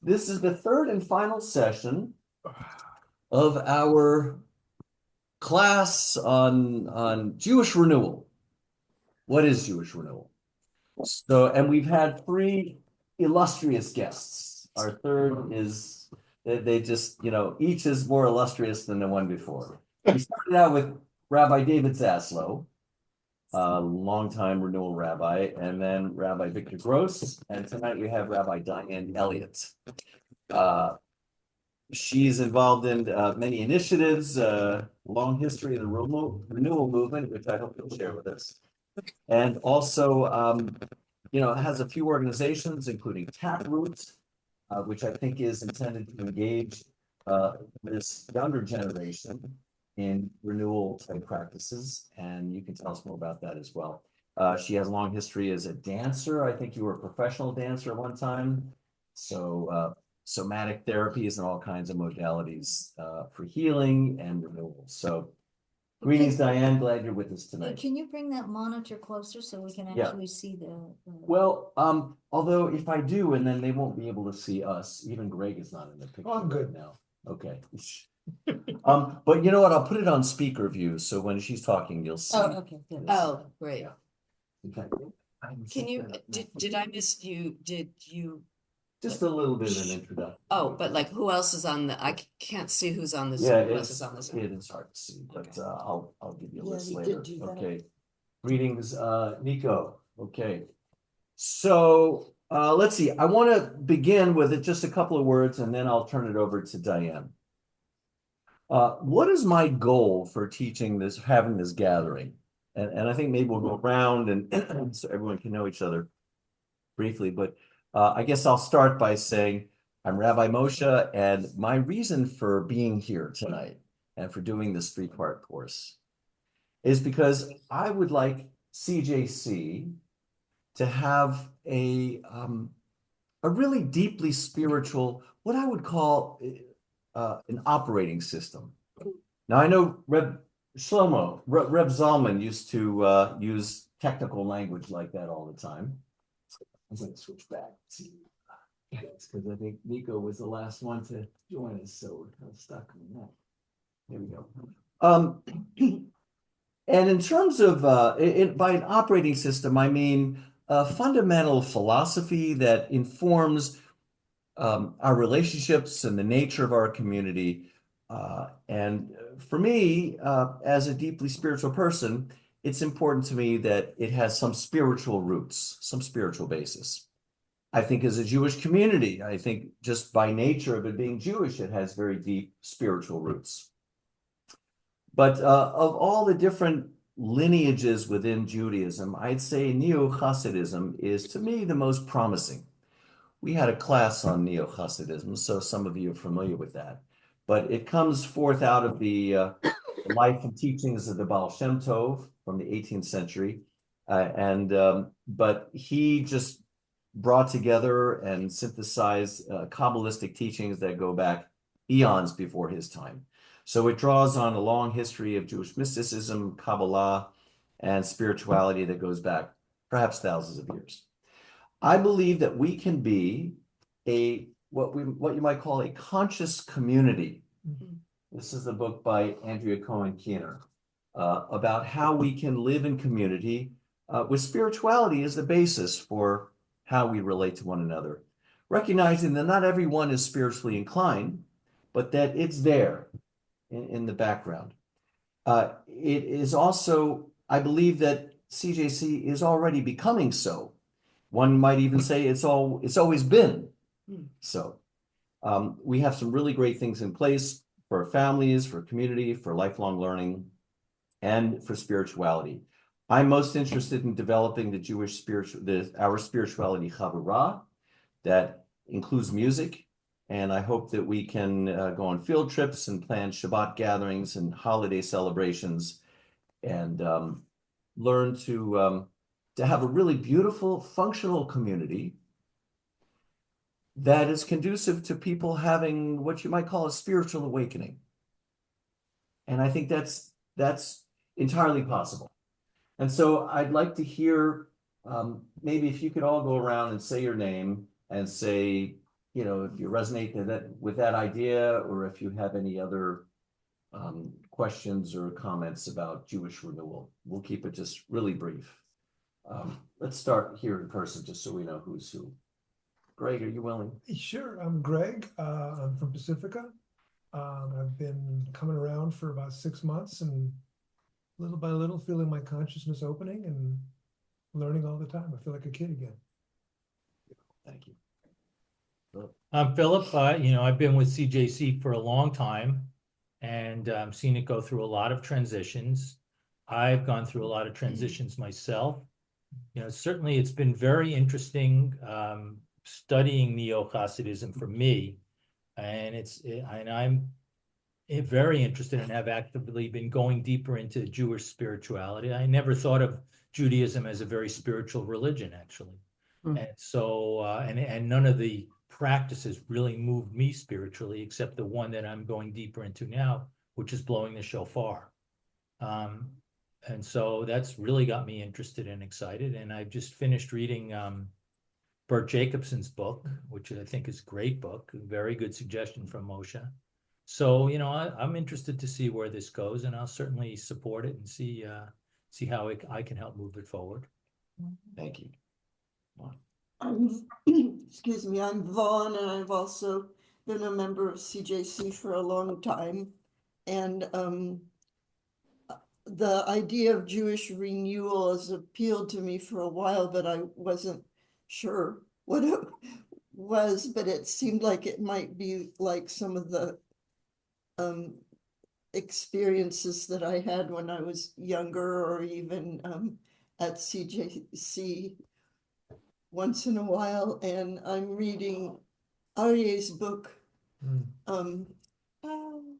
This is the third and final session of our class on Jewish renewal. What is Jewish renewal? So, and we've had three illustrious guests. Our third is they just, each is more illustrious than the one before. We started out with Rabbi David Zaslow, a longtime renewal rabbi, and then Rabbi Victor Gross, and tonight we have Rabbi Diane Elliott. She's involved in many initiatives, long history of the renewal movement, which I hope you'll share with us. And also, has a few organizations, including Taproot, which I think is intended to engage this younger generation in renewal type practices. And you can tell us more about that as well. She has a long history as a dancer. I think you were a professional dancer at one time. So somatic therapies and all kinds of modalities for healing and renewal. So greetings, Diane. Glad you're with us tonight. Can you bring that monitor closer so we can actually see the... Well, although if I do, and then they won't be able to see us, even Greg is not in the picture. Oh, I'm good now. Okay. But you know what? I'll put it on speaker view, so when she's talking, you'll see. Oh, okay. Good. Oh, great. Yeah. Okay. Can you, did I miss you? Did you? Just a little bit of an introduction. Oh, but like who else is on the, I can't see who's on this. Yeah, who else is on this. it is hard to see, but Okay. I'll give you a list we later. did do that. Okay. Greetings, Nico. Okay. So let's see. I want to begin with just a couple of words, and then I'll turn it over to Diane. What is my goal for teaching this, having this gathering? And I think maybe we'll go around and so everyone can know each other briefly, but I guess I'll start by saying I'm Rabbi Moshe, and my reason for being here tonight and for doing this three-part course is because I would like CJC to have a really deeply spiritual, what I would call an operating system. Now I know Reb Zalman used to use technical language like that all the time. I'm going to switch back to because I think Nico was the last one to join us, so we're kind of stuck on that. Here we go. And in terms of by an operating system, I mean a fundamental philosophy that informs our relationships and the nature of our community. And for me, as a deeply spiritual person, it's important to me that it has some spiritual roots, some spiritual basis. I think as a Jewish community, I think just by nature of it being Jewish, it has very deep spiritual roots. But of all the different lineages within Judaism, I'd say Neo-Hasidism is, to me, the most promising. We had a class on Neo-Hasidism, so some of you are familiar with that. But it comes forth out of the life and teachings of the Baal Shem Tov from the 18th century. But he just brought together and synthesized Kabbalistic teachings that go back eons before his time. So it draws on a long history of Jewish mysticism, Kabbalah, and spirituality that goes back perhaps thousands of years. I believe that we can be what you might call a conscious community. Mm-hmm. This is the book by Andrea Cohen Keener about how we can live in community with spirituality as the basis for how we relate to one another, recognizing that not everyone is spiritually inclined, but that it's there in the background. It is also, I believe that CJC is already becoming so. One might even say it's always been so. We have some really great things in place for families, for community, for lifelong learning, and for spirituality. I'm most interested in developing our spirituality chavurah that includes music, and I hope that we can go on field trips and plan Shabbat gatherings and holiday celebrations, and learn to have a really beautiful, functional community that is conducive to people having what you might call a spiritual awakening. And I think that's entirely possible. And so I'd like to hear, maybe if you could all go around and say your name and say if you resonate with that idea, or if you have any other questions or comments about Jewish renewal. We'll keep it just really brief. Let's start here in person, just so we know who's who. Greg, are you willing? Sure, I'm Greg. I'm from Pacifica. I've been coming around for about 6 months and little by little feeling my consciousness opening and learning all the time. I feel like a kid again. Thank you. I'm Philip. I've been with CJC for a long time and seen it go through a lot of transitions. I've gone through a lot of transitions myself. Certainly it's been very interesting studying Neo-Hasidism for me. And I'm very interested and have actively been going deeper into Jewish spirituality. I never thought of Judaism as a very spiritual religion, actually. And so, and none of the practices really moved me spiritually, except the one that I'm going deeper into now, which is blowing the shofar. And so that's really got me interested and excited. And I've just finished reading Bert Jacobson's book, which I think is a great book, a very good suggestion from Moshe. So, I'm interested to see where this goes, and I'll certainly support it and see how I can help move it forward. Thank you. Excuse me, I'm Vaughn, and I've also been a member of CJC for a long time. And the idea of Jewish renewal has appealed to me for a while, but I wasn't sure what it was, but it seemed like it might be like some of the experiences that I had when I was younger, or even at CJC once in a while. And I'm reading Aryeh's book,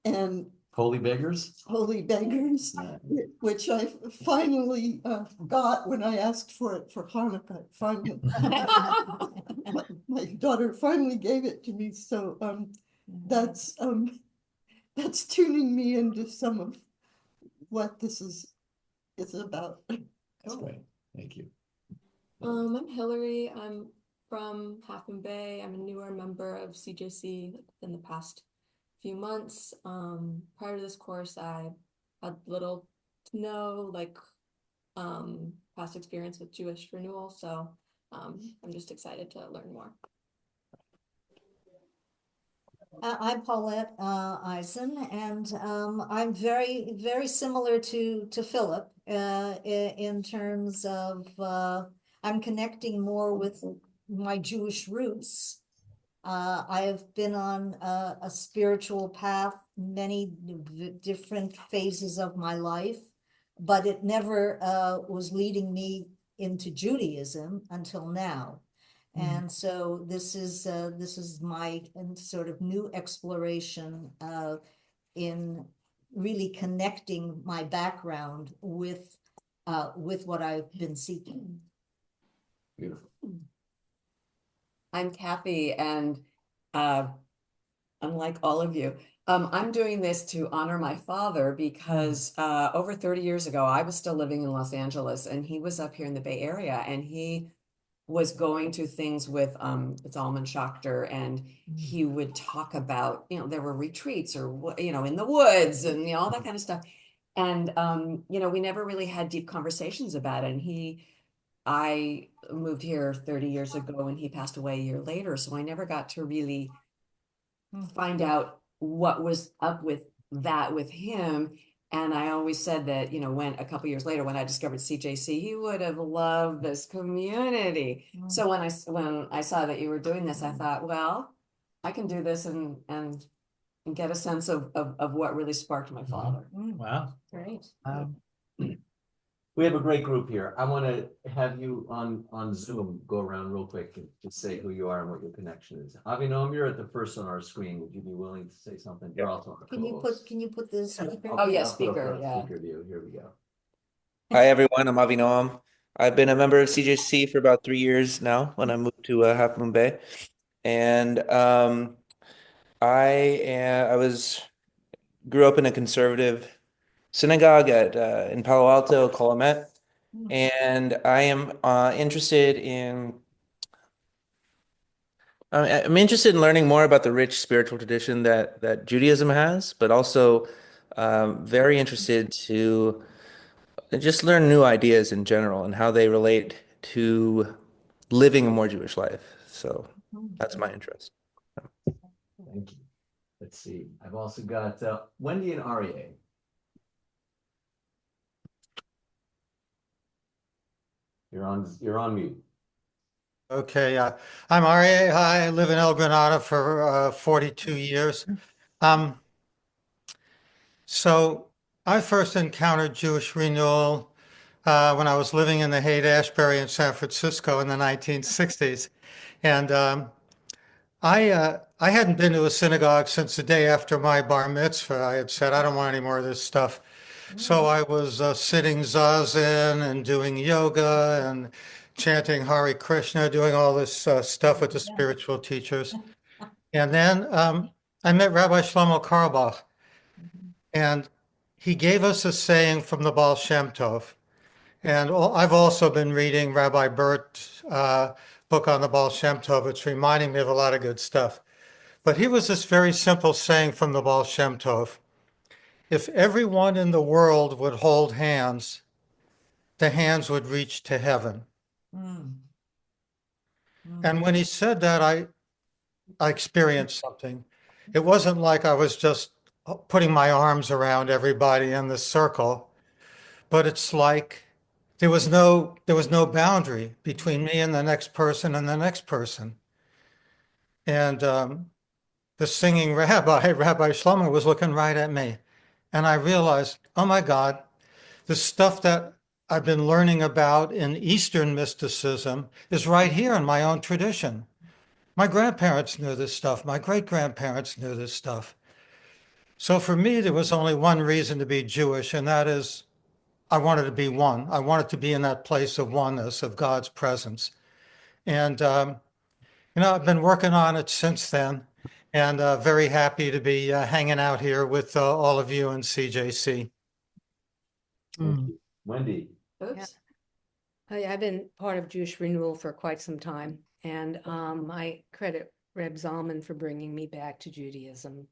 and Holy Beggars? Holy Beggars, which I finally got when I asked for it for Hanukkah. Finally, my daughter finally gave it to me. So that's tuning me into some of what this is about. That's great. Thank you. I'm Hillary. I'm from Half Moon Bay. I'm a newer member of CJC in the past few months. Prior to this course, I had little to no past experience with Jewish renewal, so I'm just excited to learn more. I'm Paulette Eisen, and I'm very, very similar to Philip in terms of I'm connecting more with my Jewish roots. I have been on a spiritual path many different phases of my life, but it never was leading me into Judaism until now. And so this is my sort of new exploration in really connecting my background with what I've been seeking. Beautiful. I'm Kathy, and unlike all of you, I'm doing this to honor my father because over 30 years ago, I was still living in Los Angeles, and he was up here in the Bay Area, and he was going to things with Zalman Schachter, and he would talk about, there were retreats or, in the woods and, all that kind of stuff. And, we never really had deep conversations about it. And I moved here 30 years ago, and he passed away a year later. So I never got to really find out what was up with that with him. And I always said that, when a couple years later, when I discovered CJC, he would have loved this community. So when I saw that you were doing this, I thought, well, I can do this and get a sense of what really sparked my father. Wow. Great. We have a great group here. I want to have you on Zoom go around real quick and just say who you are and what your connection is. Avinoam, you're at the first on our screen. Would you be willing to say something? You're also on the co-host. Can you put the speaker? Oh, yeah, I'll put up speaker, a yeah. Speaker view. Here we go. Hi everyone, I'm Avinoam. I've been a member of CJC for about 3 years now when I moved to Half Moon Bay. And grew up in a conservative synagogue in Palo Alto, Colomet. And I am interested in I'm interested in learning more about the rich spiritual tradition that Judaism has, but also very interested to just learn new ideas in general and how they relate to living a more Jewish life. So that's my interest. Thank you. Let's see. I've also got Wendy and Aryeh. You're on mute. Okay, I'm Aryeh. I live in El Granada for 42 years. Um, so I first encountered Jewish Renewal when I was living in the Haight-Ashbury in San Francisco in the 1960s. And I hadn't been to a synagogue since the day after my bar mitzvah. I had said, I don't want any more of this stuff. So I was sitting zazen and doing yoga and chanting Hare Krishna, doing all this stuff with the spiritual teachers. And then I met Rabbi Shlomo Carlebach, and he gave us a saying from the Baal Shem Tov. And I've also been reading Rabbi Bert's book on the Baal Shem Tov. It's reminding me of a lot of good stuff. But he was this very simple saying from the Baal Shem Tov. If everyone in the world would hold hands, the hands would reach to heaven. And when he said that, I experienced something. It wasn't like I was just putting my arms around everybody in the circle, but it's like there was no boundary between me and the next person and the next person. And the singing rabbi, Rabbi Shlomo, was looking right at me. And I realized, oh my God, the stuff that I've been learning about in Eastern mysticism is right here in my own tradition. My grandparents knew this stuff. My great-grandparents knew this stuff. So for me, there was only one reason to be Jewish, and that is I wanted to be one. I wanted to be in that place of oneness, of God's presence. And, I've been working on it since then, and very happy to be hanging out here with all of you in CJC. Thank you. Wendy. Oops. I've been part of Jewish Renewal for quite some time, and I credit Reb Zalman for bringing me back to Judaism,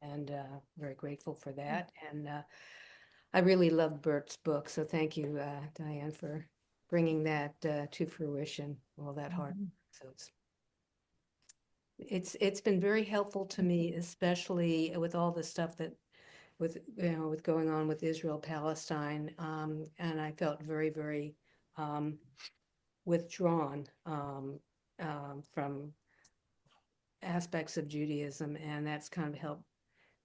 and very grateful for that. And I really love Bert's book, so thank you, Diane, for bringing that to fruition, all that hard work. So it's been very helpful to me, especially with all the stuff that with going on with Israel, Palestine, and I felt very, very withdrawn from aspects of Judaism, and that's kind of helped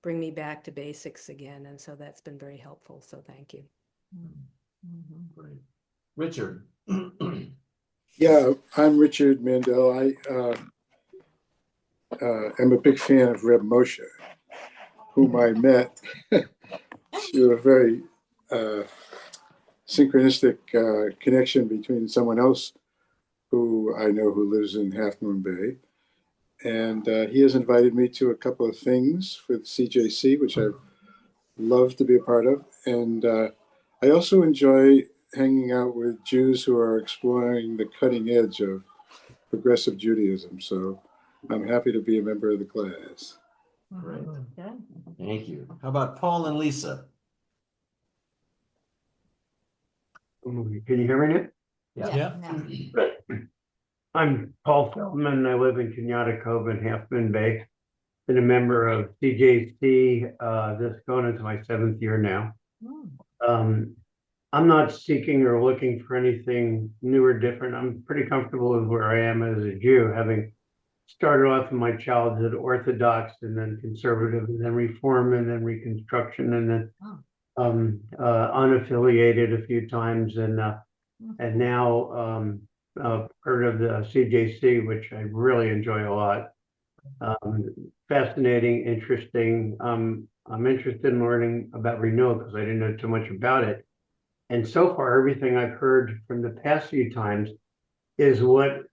bring me back to basics again, and so that's been very helpful. So thank you. Great. Richard. Yeah, I'm Richard Mandel. I am a big fan of Reb Moshe, whom I met through a very synchronistic connection between someone else who I know who lives in Half Moon Bay. And he has invited me to a couple of things with CJC, which I've loved to be a part of. And I also enjoy hanging out with Jews who are exploring the cutting edge of progressive Judaism. So I'm happy to be a member of the class. Great. Thank you. How about Paul and Lisa? Can you hear me now? Yeah. I'm Paul Feldman. I live in Kenyatta Cove in Half Moon Bay. Been a member of CJC. This going into my 7th year now. I'm not seeking or looking for anything new or different. I'm pretty comfortable with where I am as a Jew, having started off in my childhood Orthodox and then conservative and then Reform and then Reconstruction and then unaffiliated a few times and now part of the CJC, which I really enjoy a lot. Fascinating, interesting. I'm interested in learning about renewal because I didn't know too much about it. And so far, everything I've heard from the past few times is what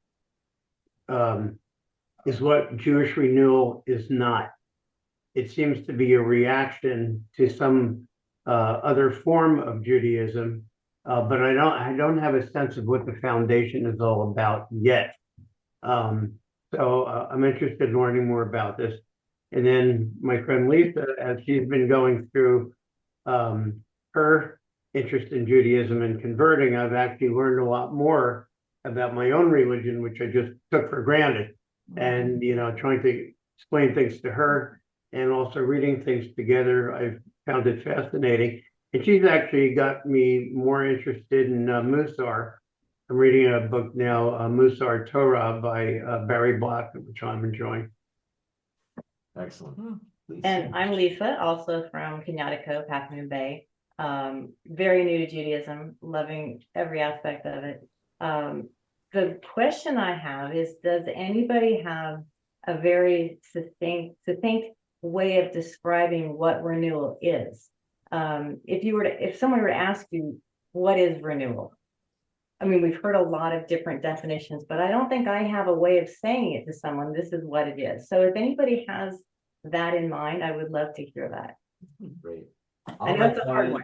Jewish renewal is not. It seems to be a reaction to some other form of Judaism, but I don't have a sense of what the foundation is all about yet. So So I'm interested in learning more about this. And then my friend Lisa, as she's been going through her interest in Judaism and converting, I've actually learned a lot more about my own religion, which I just took for granted. And, trying to explain things to her and also reading things together, I've found it fascinating. And she's actually got me more interested in Musar. I'm reading a book now, Musar Torah by Barry Block, which I'm enjoying. Excellent. And I'm Lisa, also from Kenyatta Cove, Half Moon Bay. Very new to Judaism, loving every aspect of it. The question I have is, does anybody have a very succinct way of describing what renewal is? If someone were to ask you, what is renewal? I mean, we've heard a lot of different definitions, but I don't think I have a way of saying it to someone, this is what it is. So if anybody has that in mind, I would love to hear that. Great. I know it's a hard one.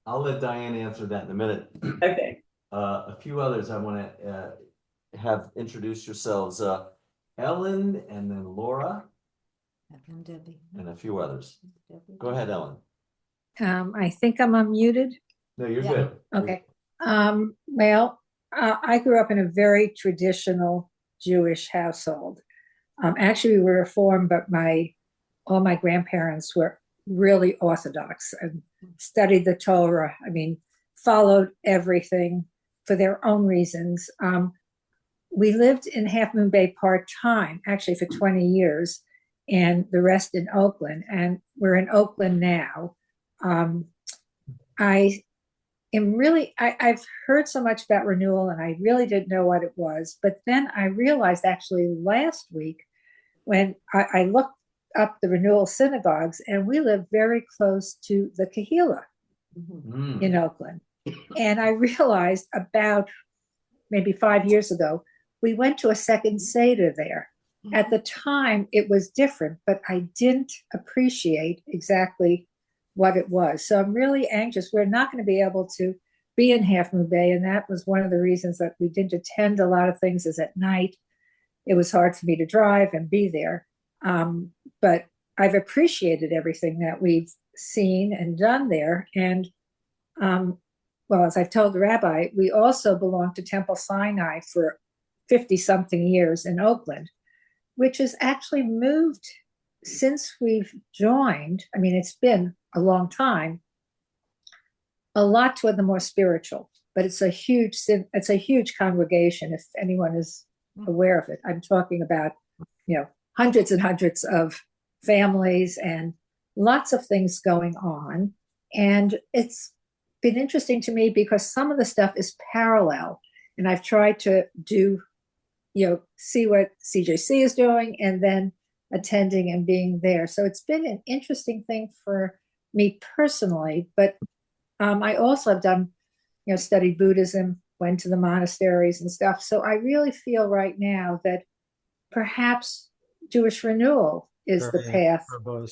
I'll let Diane answer that in a minute. Okay. A few others I want to have introduce yourselves. Ellen, and then Laura, And Debbie. and a few others. Go ahead, Ellen. I think I'm unmuted. No, you're Yeah. good. Okay. Well, I grew up in a very traditional Jewish household. Actually, we were Reformed, but all my grandparents were really Orthodox and studied the Torah. I mean, followed everything for their own reasons. We lived in Half Moon Bay part-time, actually for 20 years, and the rest in Oakland. And we're in Oakland now. I've heard so much about renewal, and I really didn't know what it was. But then I realized actually last week when I looked up the renewal synagogues, and we live very close to the Kehillah in Oakland. And I realized about maybe 5 years ago, we went to a second Seder there. At the time, it was different, but I didn't appreciate exactly what it was. So I'm really anxious. We're not going to be able to be in Half Moon Bay, and that was one of the reasons that we didn't attend a lot of things is at night. It was hard for me to drive and be there. But I've appreciated everything that we've seen and done there. And well, as I've told the rabbi, we also belonged to Temple Sinai for 50-something years in Oakland, which has actually moved since we've joined. I mean, it's been a long time, a lot toward the more spiritual, but it's a huge congregation, if anyone is aware of it. I'm talking about, hundreds and hundreds of families and lots of things going on. And it's been interesting to me because some of the stuff is parallel. And I've tried to do, see what CJC is doing and then attending and being there. So it's been an interesting thing for me personally. But I also have done, studied Buddhism, went to the monasteries and stuff. So I really feel right now that perhaps Jewish renewal is the path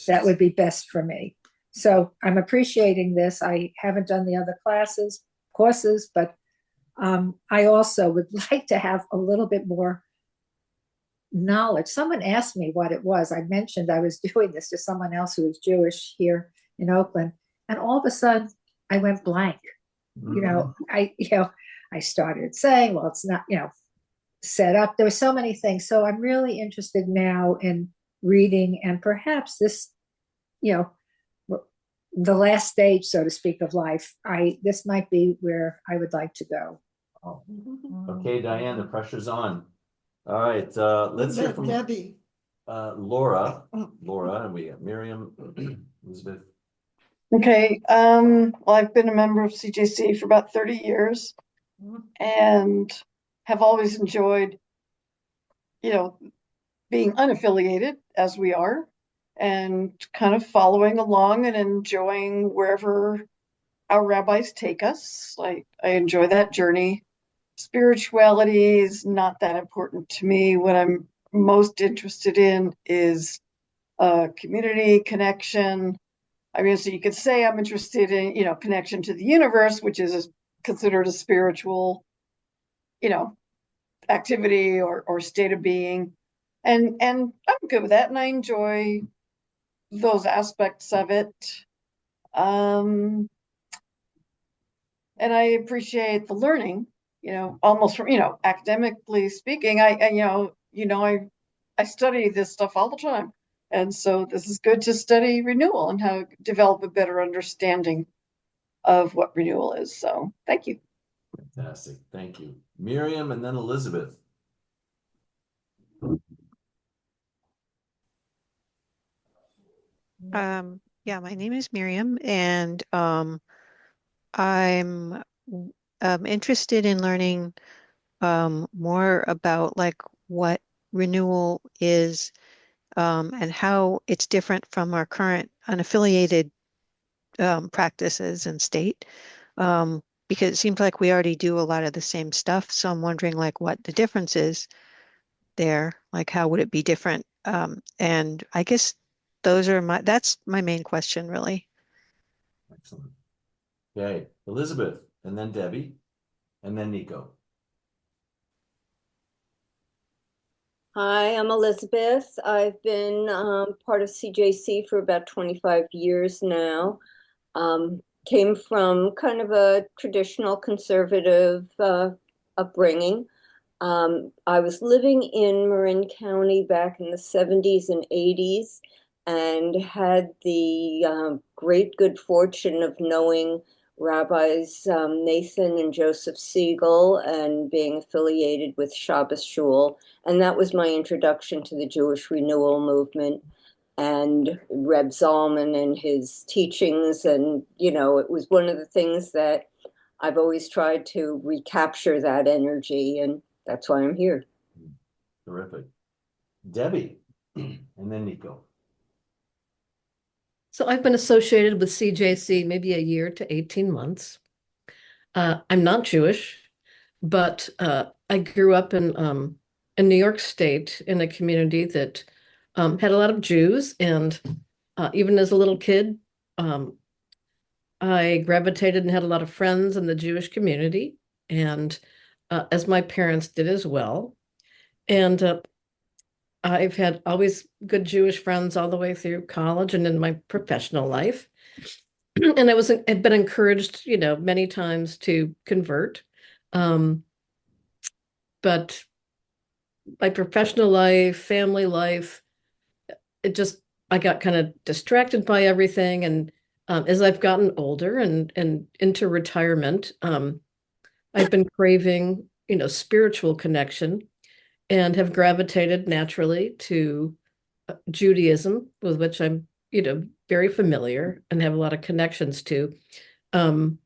that would be best for me. So I'm appreciating this. I haven't done the other courses, but I also would like to have a little bit more knowledge. Someone asked me what it was. I mentioned I was doing this to someone else who was Jewish here in Oakland, and all of a sudden I went blank. I started saying, well, it's not, set up. There were so many things. So I'm really interested now in reading, and perhaps this, the last stage, so to speak, of life. This might be where I would like to go. Oh. Okay, Diane, the pressure's on. All right, let's hear from Debbie. Laura, and we have Miriam, Elizabeth. Okay, well, I've been a member of CJC for about 30 years and have always enjoyed, being unaffiliated as we are and kind of following along and enjoying wherever our rabbis take us. I enjoy that journey. Spirituality is not that important to me. What I'm most interested in is community connection. I mean, so you could say I'm interested in, connection to the universe, which is considered a spiritual, activity or state of being. and I'm good with that, and I enjoy those aspects of it. Um, and I appreciate the learning, almost from, academically speaking, I study this stuff all the time. And so this is good to study renewal and how to develop a better understanding of what renewal is. So thank you. Fantastic. Thank you. Miriam and then Elizabeth. Yeah, my name is Miriam, and I'm interested in learning more about like what renewal is and how it's different from our current unaffiliated practices and state. Because it seems like we already do a lot of the same stuff. So I'm wondering like what the difference is there, like how would it be different? And I guess that's my main question really. Excellent. Okay, Elizabeth, and then Debbie, and then Nico. Hi, I'm Elizabeth. I've been part of CJC for about 25 years now. Came from kind of a traditional conservative upbringing. I was living in Marin County back in the 70s and 80s and had the great good fortune of knowing Rabbis Nathan and Joseph Siegel and being affiliated with Shabbos Shul. And that was my introduction to the Jewish Renewal movement and Reb Zalman and his teachings. And, it was one of the things that I've always tried to recapture that energy. And that's why I'm here. Terrific. Debbie, and then Nico. So I've been associated with CJC maybe a year to 18 months. I'm not Jewish, but I grew up in New York State in a community that had a lot of Jews. And even as a little kid, I gravitated and had a lot of friends in the Jewish community, and as my parents did as well. And I've had always good Jewish friends all the way through college and in my professional life. And I've been encouraged, many times to convert. But my professional life, family life, I got kind of distracted by everything. And as I've gotten older and into retirement, I've been craving, spiritual connection and have gravitated naturally to Judaism, with which I'm, very familiar and have a lot of connections to. And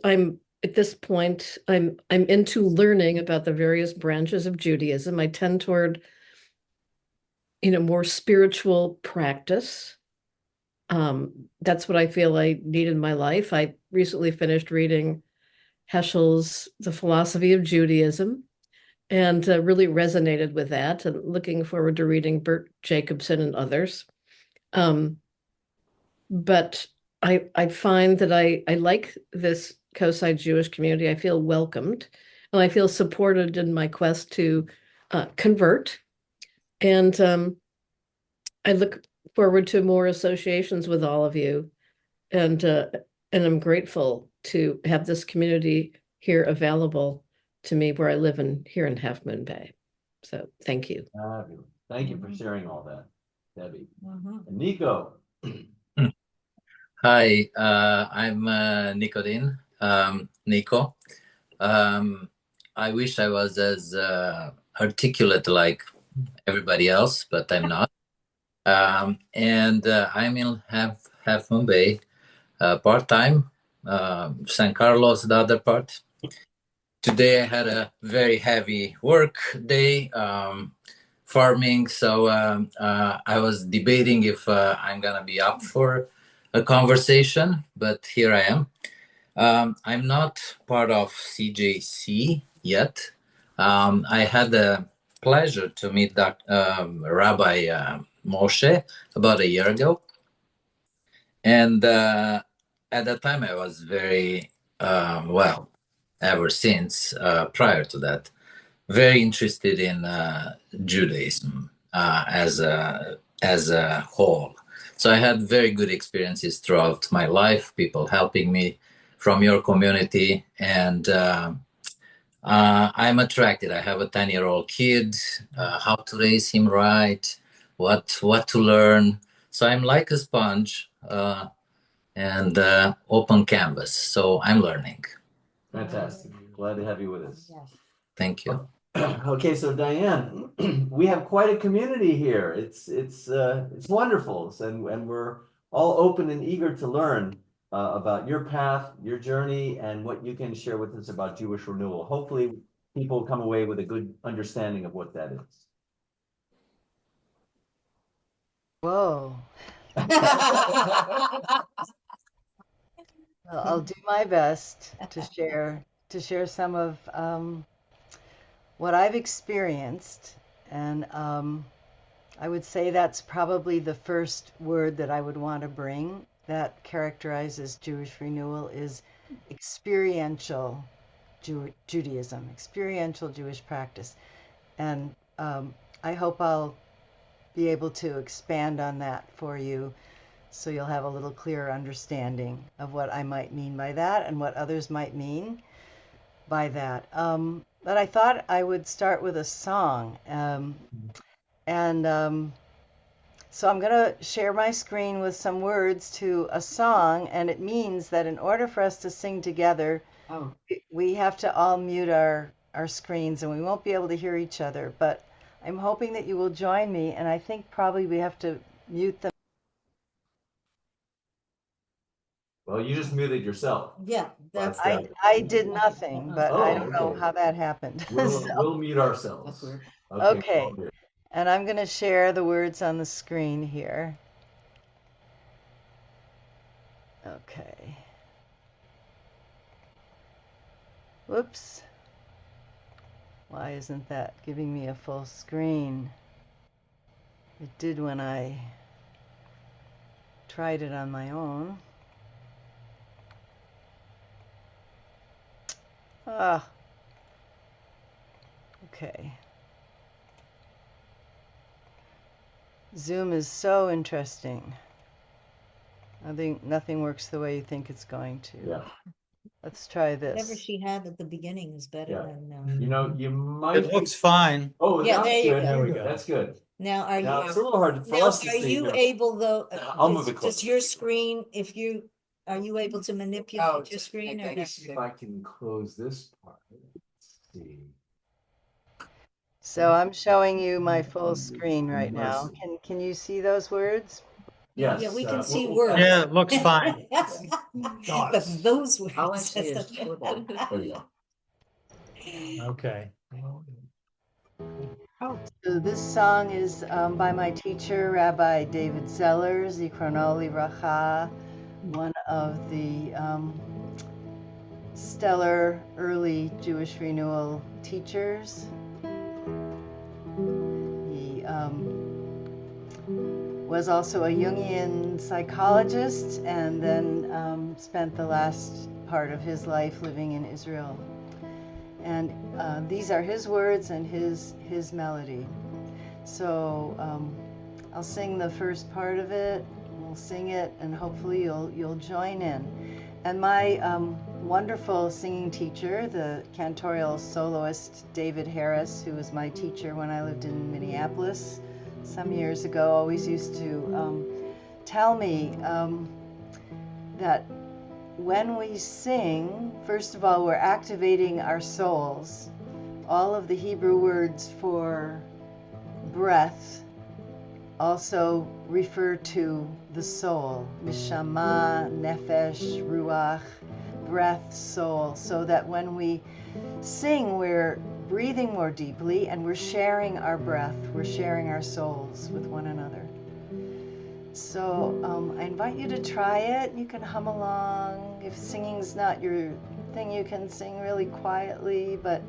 I'm at this point, I'm into learning about the various branches of Judaism. I tend toward, more spiritual practice. That's what I feel I need in my life. I recently finished reading Heschel's The Philosophy of Judaism and really resonated with that, and looking forward to reading Bert Jacobson and others. But I find that I like this Kosai Jewish community. I feel welcomed, and I feel supported in my quest to convert. And I look forward to more associations with all of you, and I'm grateful to have this community here available to me where I live here in Half Moon Bay. So thank you. Thank you for sharing all that, Debbie. And Nico. Hi, I'm Nico Din. Nico. I wish I was as articulate like everybody else, but I'm not. And I'm in Half Moon Bay, part-time. San Carlos, the other part. Today I had a very heavy work day, farming, so I was debating if I'm gonna be up for a conversation, but here I am. I'm not part of CJC yet. I had the pleasure to meet Rabbi Moshe about a year ago. And at that time, I was very, ever since, prior to that, very interested in Judaism as a whole. So I had very good experiences throughout my life. People helping me from your community, and I'm attracted. I have a 10-year-old kid. How to raise him right, what to learn. So I'm like a sponge and open canvas. So I'm learning. Fantastic. Glad to have you with us. Thank you. Okay, so Diane, we have quite a community here. It's wonderful, and we're all open and eager to learn about your path, your journey, and what you can share with us about Jewish renewal. Hopefully, people come away with a good understanding of what that is. Whoa. Well, I'll do my best to share some of what I've experienced, and I would say that's probably the first word that I would want to bring that characterizes Jewish renewal is experiential Judaism, experiential Jewish practice, and I hope I'll be able to expand on that for you so you'll have a little clearer understanding of what I might mean by that and what others might mean by that. But I thought I would start with a song. So I'm going to share my screen with some words to a song, and it means that in order for us to sing together, we have to all mute our screens and we won't be able to hear each other. But I'm hoping that you will join me, and I think probably we have to mute them. Well, you just muted yourself. Yeah, that's I did nothing, but I don't know okay. how that happened. We'll mute ourselves. Okay. And I'm going to share the words on the screen here. Okay. Whoops. Why isn't that giving me a full screen? It did when I tried it on my own. Okay. Zoom is so interesting. I think nothing works the way you think it's going to. Yeah. Let's try this. Whatever she had at the beginning is better than. You know, you might. It looks fine. Oh, Yeah, that's there you good. go. There we go. That's good. Now, are Now, you? it's a little hard for Now, us to are see. you able though? I'll move it closer. Does your screen, are you able to manipulate your screen? Let me see if I can close this part. Let's see. So I'm showing you my full screen right now. Can you see those words? Yes. Yeah, we can see words. Yeah, it looks fine. But those words. All I see is scribble. There you go. Okay. So this song is by my teacher, Rabbi David Zeller, Zichrono Livracha, one of the stellar early Jewish renewal teachers. He was also a Jungian psychologist and then spent the last part of his life living in Israel. And these are his words and his melody. So I'll sing the first part of it. We'll sing it, and hopefully you'll join in. And my wonderful singing teacher, the cantorial soloist David Harris, who was my teacher when I lived in Minneapolis some years ago, always used to tell me that when we sing, first of all, we're activating our souls. All of the Hebrew words for breath also refer to the soul. Neshama, nefesh, ruach, breath, soul. So that when we sing, we're breathing more deeply and we're sharing our breath, we're sharing our souls with one another. So I invite you to try it. You can hum along. If singing's not your thing, you can sing really quietly, but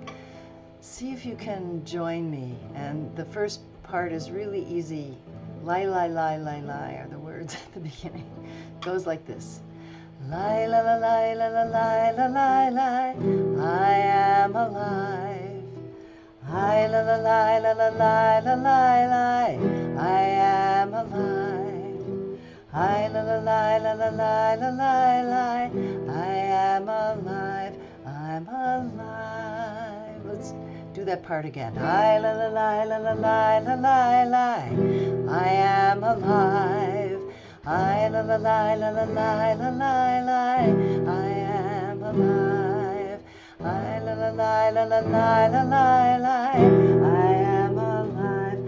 see if you can join me. And the first part is really easy. Lai, lai, lai, lai, lai are the words at the beginning. It goes like this. Lai, la, la, lai, la, la, lai, la, lai, lai. I am alive. I la la la la la la la la la. I am alive. I la la la la la la la la la. I am alive. I'm alive. Let's do that part again. I la la la la la la la la la. I am alive. I la la la la la la la la la. I am alive. I la la la la la la la la la. I am alive.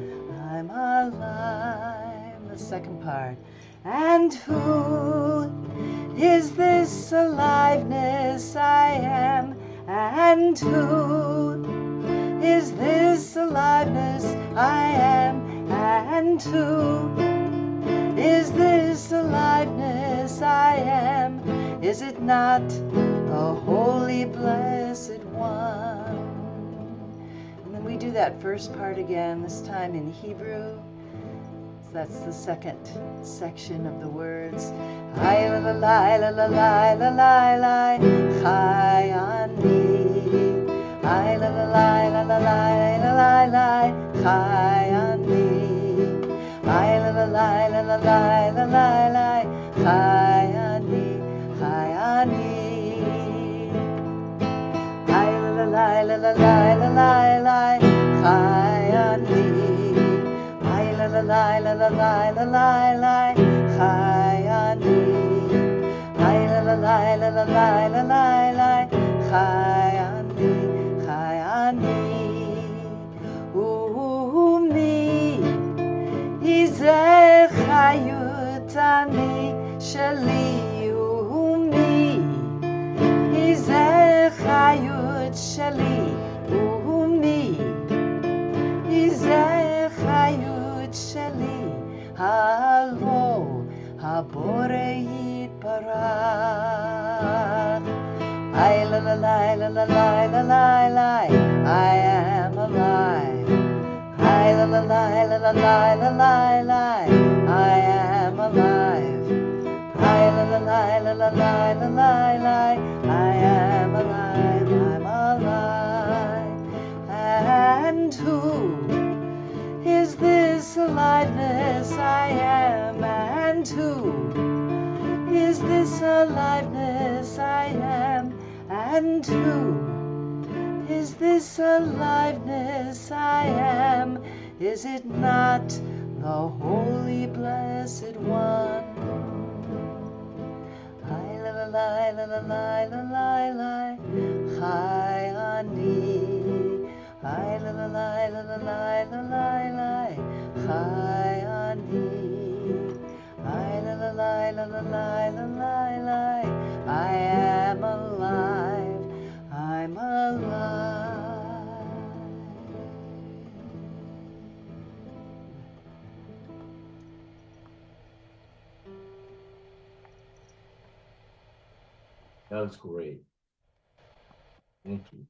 I'm alive. The second part. And who is this aliveness I am? And who is this aliveness I am? And who is this aliveness I am? Is it not the Holy Blessed One? And then we do that first part again, this time in Hebrew. So that's the second section of the words. Hi la la la la la la la la la. Chai ani. Hi la la la la la la la la la. Chai ani. Hi la la la la la la la la la. Chai ani. Chai ani. Hi la la la la la la la la. Chai ani. La la la la la la la la la. Chai ani. La la la la la la la la la. Chai ani. Chai ani. Umi izeh chayut ani sheli. Umi izeh chayut sheli. Umi izeh chayut sheli. Halo habore yitbarach. I la la la la la la la la la. I am alive. I la la la la la la la la la. I am alive. I la la la la la la la la la. I am alive. I'm alive. And who is this aliveness I am? And who is this aliveness I am? And who is this aliveness I am? Is it not the Holy Blessed One? I la la la la la la la la la. Chai ani. I la la la la la la la la la. Chai ani. I la la la la la la la la la. I am alive. I'm alive. That was great. Thank you.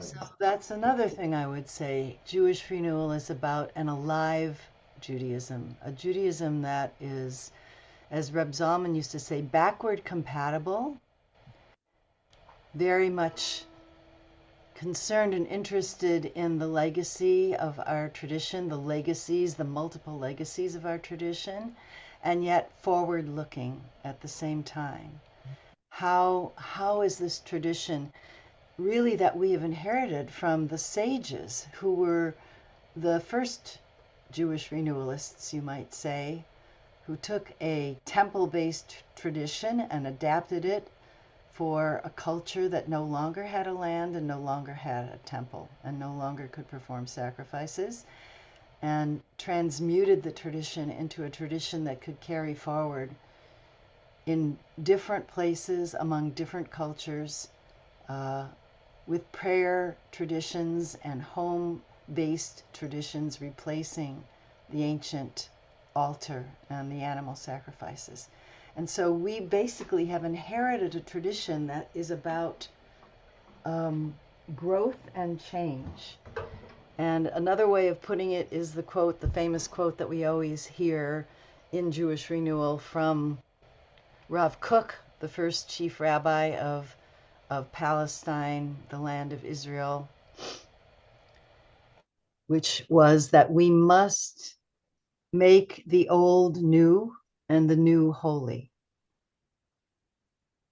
So that's another thing I would say. Jewish Renewal is about an alive Judaism, a Judaism that is, as Reb Zalman used to say, backward compatible, very much concerned and interested in the legacy of our tradition, the legacies, the multiple legacies of our tradition, and yet forward-looking at the same time. How is this tradition really that we have inherited from the sages who were the first Jewish renewalists, you might say, who took a temple-based tradition and adapted it for a culture that no longer had a land and no longer had a temple and no longer could perform sacrifices, and transmuted the tradition into a tradition that could carry forward in different places among different cultures, with prayer traditions and home-based traditions replacing the ancient altar and the animal sacrifices. And so we basically have inherited a tradition that is about growth and change. And another way of putting it is the quote, the famous quote that we always hear in Jewish Renewal from Rav Kook, the first chief rabbi of Palestine, the land of Israel. which was that we must make the old new and the new holy.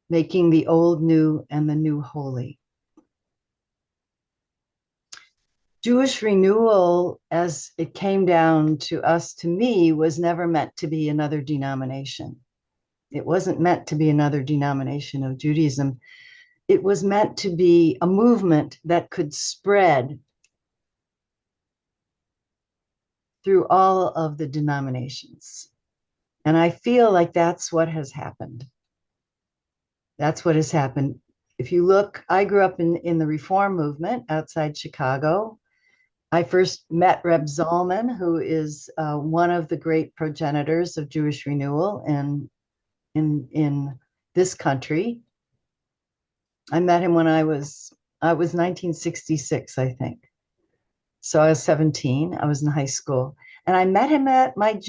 Making the old new and the new holy. Jewish renewal, as it came down to us, to me, was never meant to be another denomination. It wasn't meant to be another denomination of Judaism. It was meant to be a movement that could spread through all of the denominations. And I feel like that's what has happened. That's what has happened. If you look, I grew up in the Reform movement outside Chicago. I first met Reb Zalman, who is one of the great progenitors of Jewish renewal in this country. I met him when I was 1966, I think. So I was 17. I was in high school. And I met him at my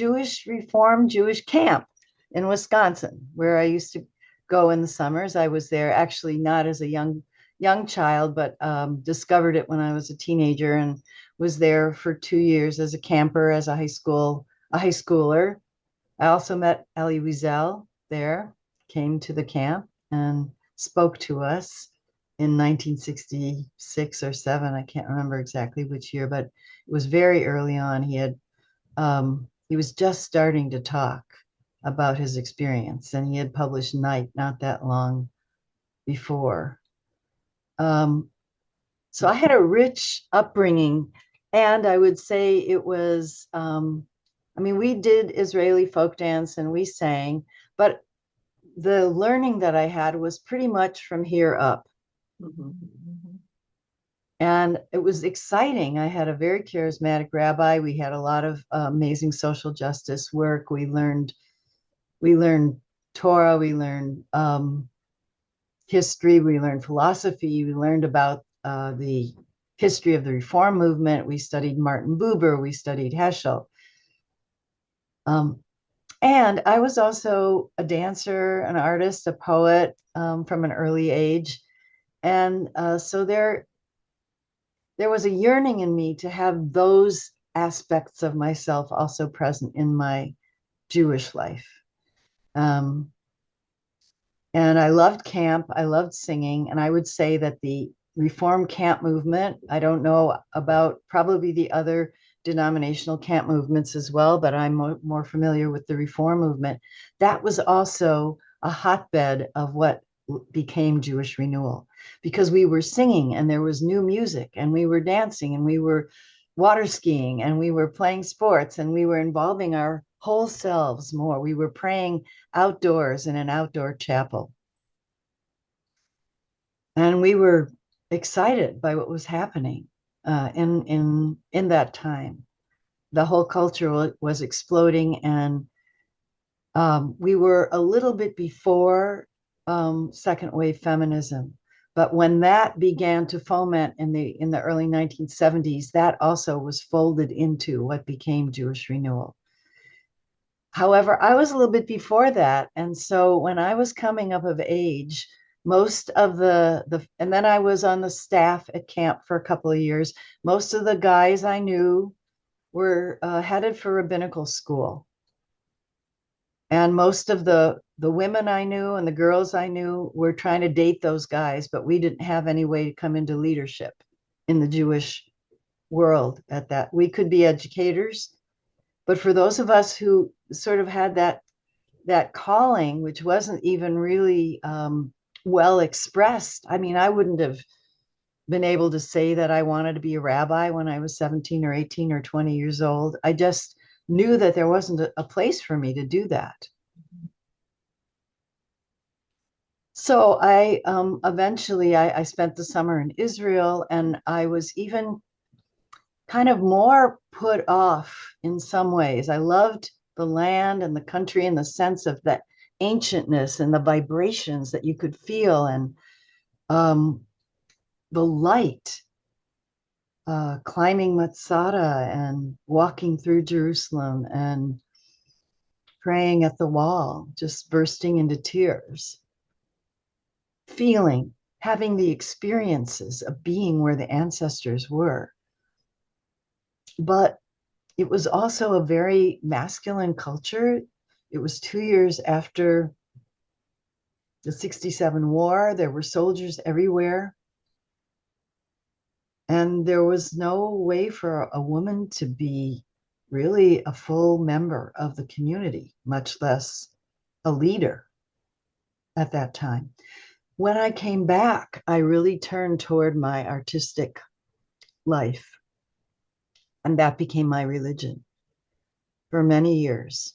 Reform Jewish camp in Wisconsin, where I used to go in the summers. I was there actually not as a young child, but discovered it when I was a teenager and was there for 2 years as a camper, as a high schooler. I also met Elie Wiesel there, came to the camp and spoke to us in 1966 or 7. I can't remember exactly which year, but it was very early on. He was just starting to talk about his experience, and he had published Night not that long before. So I had a rich upbringing, and I would say it was, we did Israeli folk dance and we sang, but the learning that I had was pretty much from here up. And it was exciting. I had a very charismatic rabbi. We had a lot of amazing social justice work. We learned Torah, we learned history, we learned philosophy, we learned about the history of the Reform movement. We studied Martin Buber, we studied Heschel. And I was also a dancer, an artist, a poet from an early age. And so there was a yearning in me to have those aspects of myself also present in my Jewish life. And I loved camp, I loved singing, and I would say that the Reform camp movement, I don't know about probably the other denominational camp movements as well, but I'm more familiar with the Reform movement. That was also a hotbed of what became Jewish renewal, because we were singing and there was new music and we were dancing and we were water skiing and we were playing sports and we were involving our whole selves more. We were praying outdoors in an outdoor chapel. And we were excited by what was happening in that time. The whole culture was exploding, and we were a little bit before second wave feminism. But when that began to foment in the early 1970s, that also was folded into what became Jewish renewal. However, I was a little bit before that. And so when I was coming up of age, most of and then I was on the staff at camp for a couple of years. Most of the guys I knew were headed for rabbinical school. And most of the women I knew and the girls I knew were trying to date those guys, but we didn't have any way to come into leadership in the Jewish world at that. We could be educators, but for those of us who sort of had that calling, which wasn't even really well expressed. I mean, I wouldn't have been able to say that I wanted to be a rabbi when I was 17 or 18 or 20 years old. I just knew that there wasn't a place for me to do that. So I eventually I spent the summer in Israel, and I was even kind of more put off in some ways. I loved the land and the country in the sense of that ancientness and the vibrations that you could feel, and the light, climbing Masada and walking through Jerusalem and praying at the wall, just bursting into tears, having the experiences of being where the ancestors were. but it was also a very masculine culture. It was 2 years after the 67 war. There were soldiers everywhere. And there was no way for a woman to be really a full member of the community, much less a leader at that time. When I came back, I really turned toward my artistic life, and that became my religion for many years.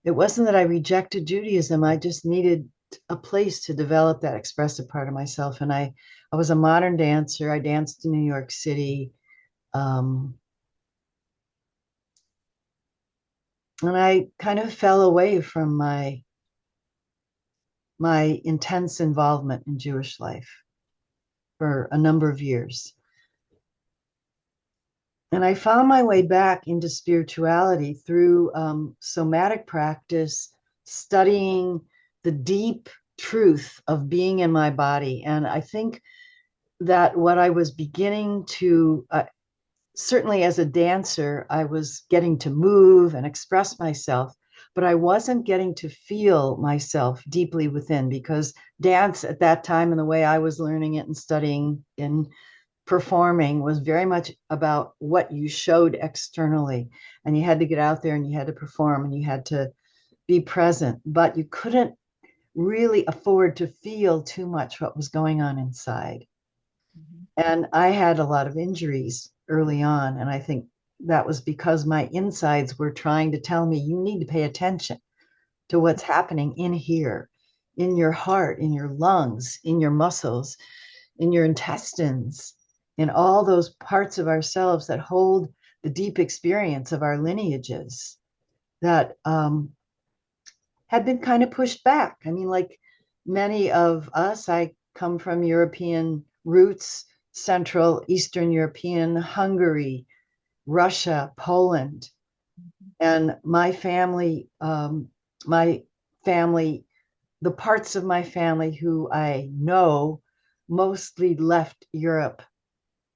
It wasn't that I rejected Judaism, I just needed a place to develop that expressive part of myself. And I was a modern dancer. I danced in New York City. And I kind of fell away from my intense involvement in Jewish life for a number of years. And I found my way back into spirituality through somatic practice, studying the deep truth of being in my body. And I think that what I was beginning to, certainly as a dancer, I was getting to move and express myself, but I wasn't getting to feel myself deeply within, because dance at that time and the way I was learning it and studying and performing was very much about what you showed externally. And you had to get out there and you had to perform and you had to be present, but you couldn't really afford to feel too much what was going on inside. And I had a lot of injuries early on. And I think that was because my insides were trying to tell me, you need to pay attention to what's happening in here, in your heart, in your lungs, in your muscles, in your intestines, in all those parts of ourselves that hold the deep experience of our lineages that had been kind of pushed back. I mean, like many of us, I come from European roots, Central, Eastern European, Hungary, Russia, Poland. And my family, the parts of my family who I know mostly left Europe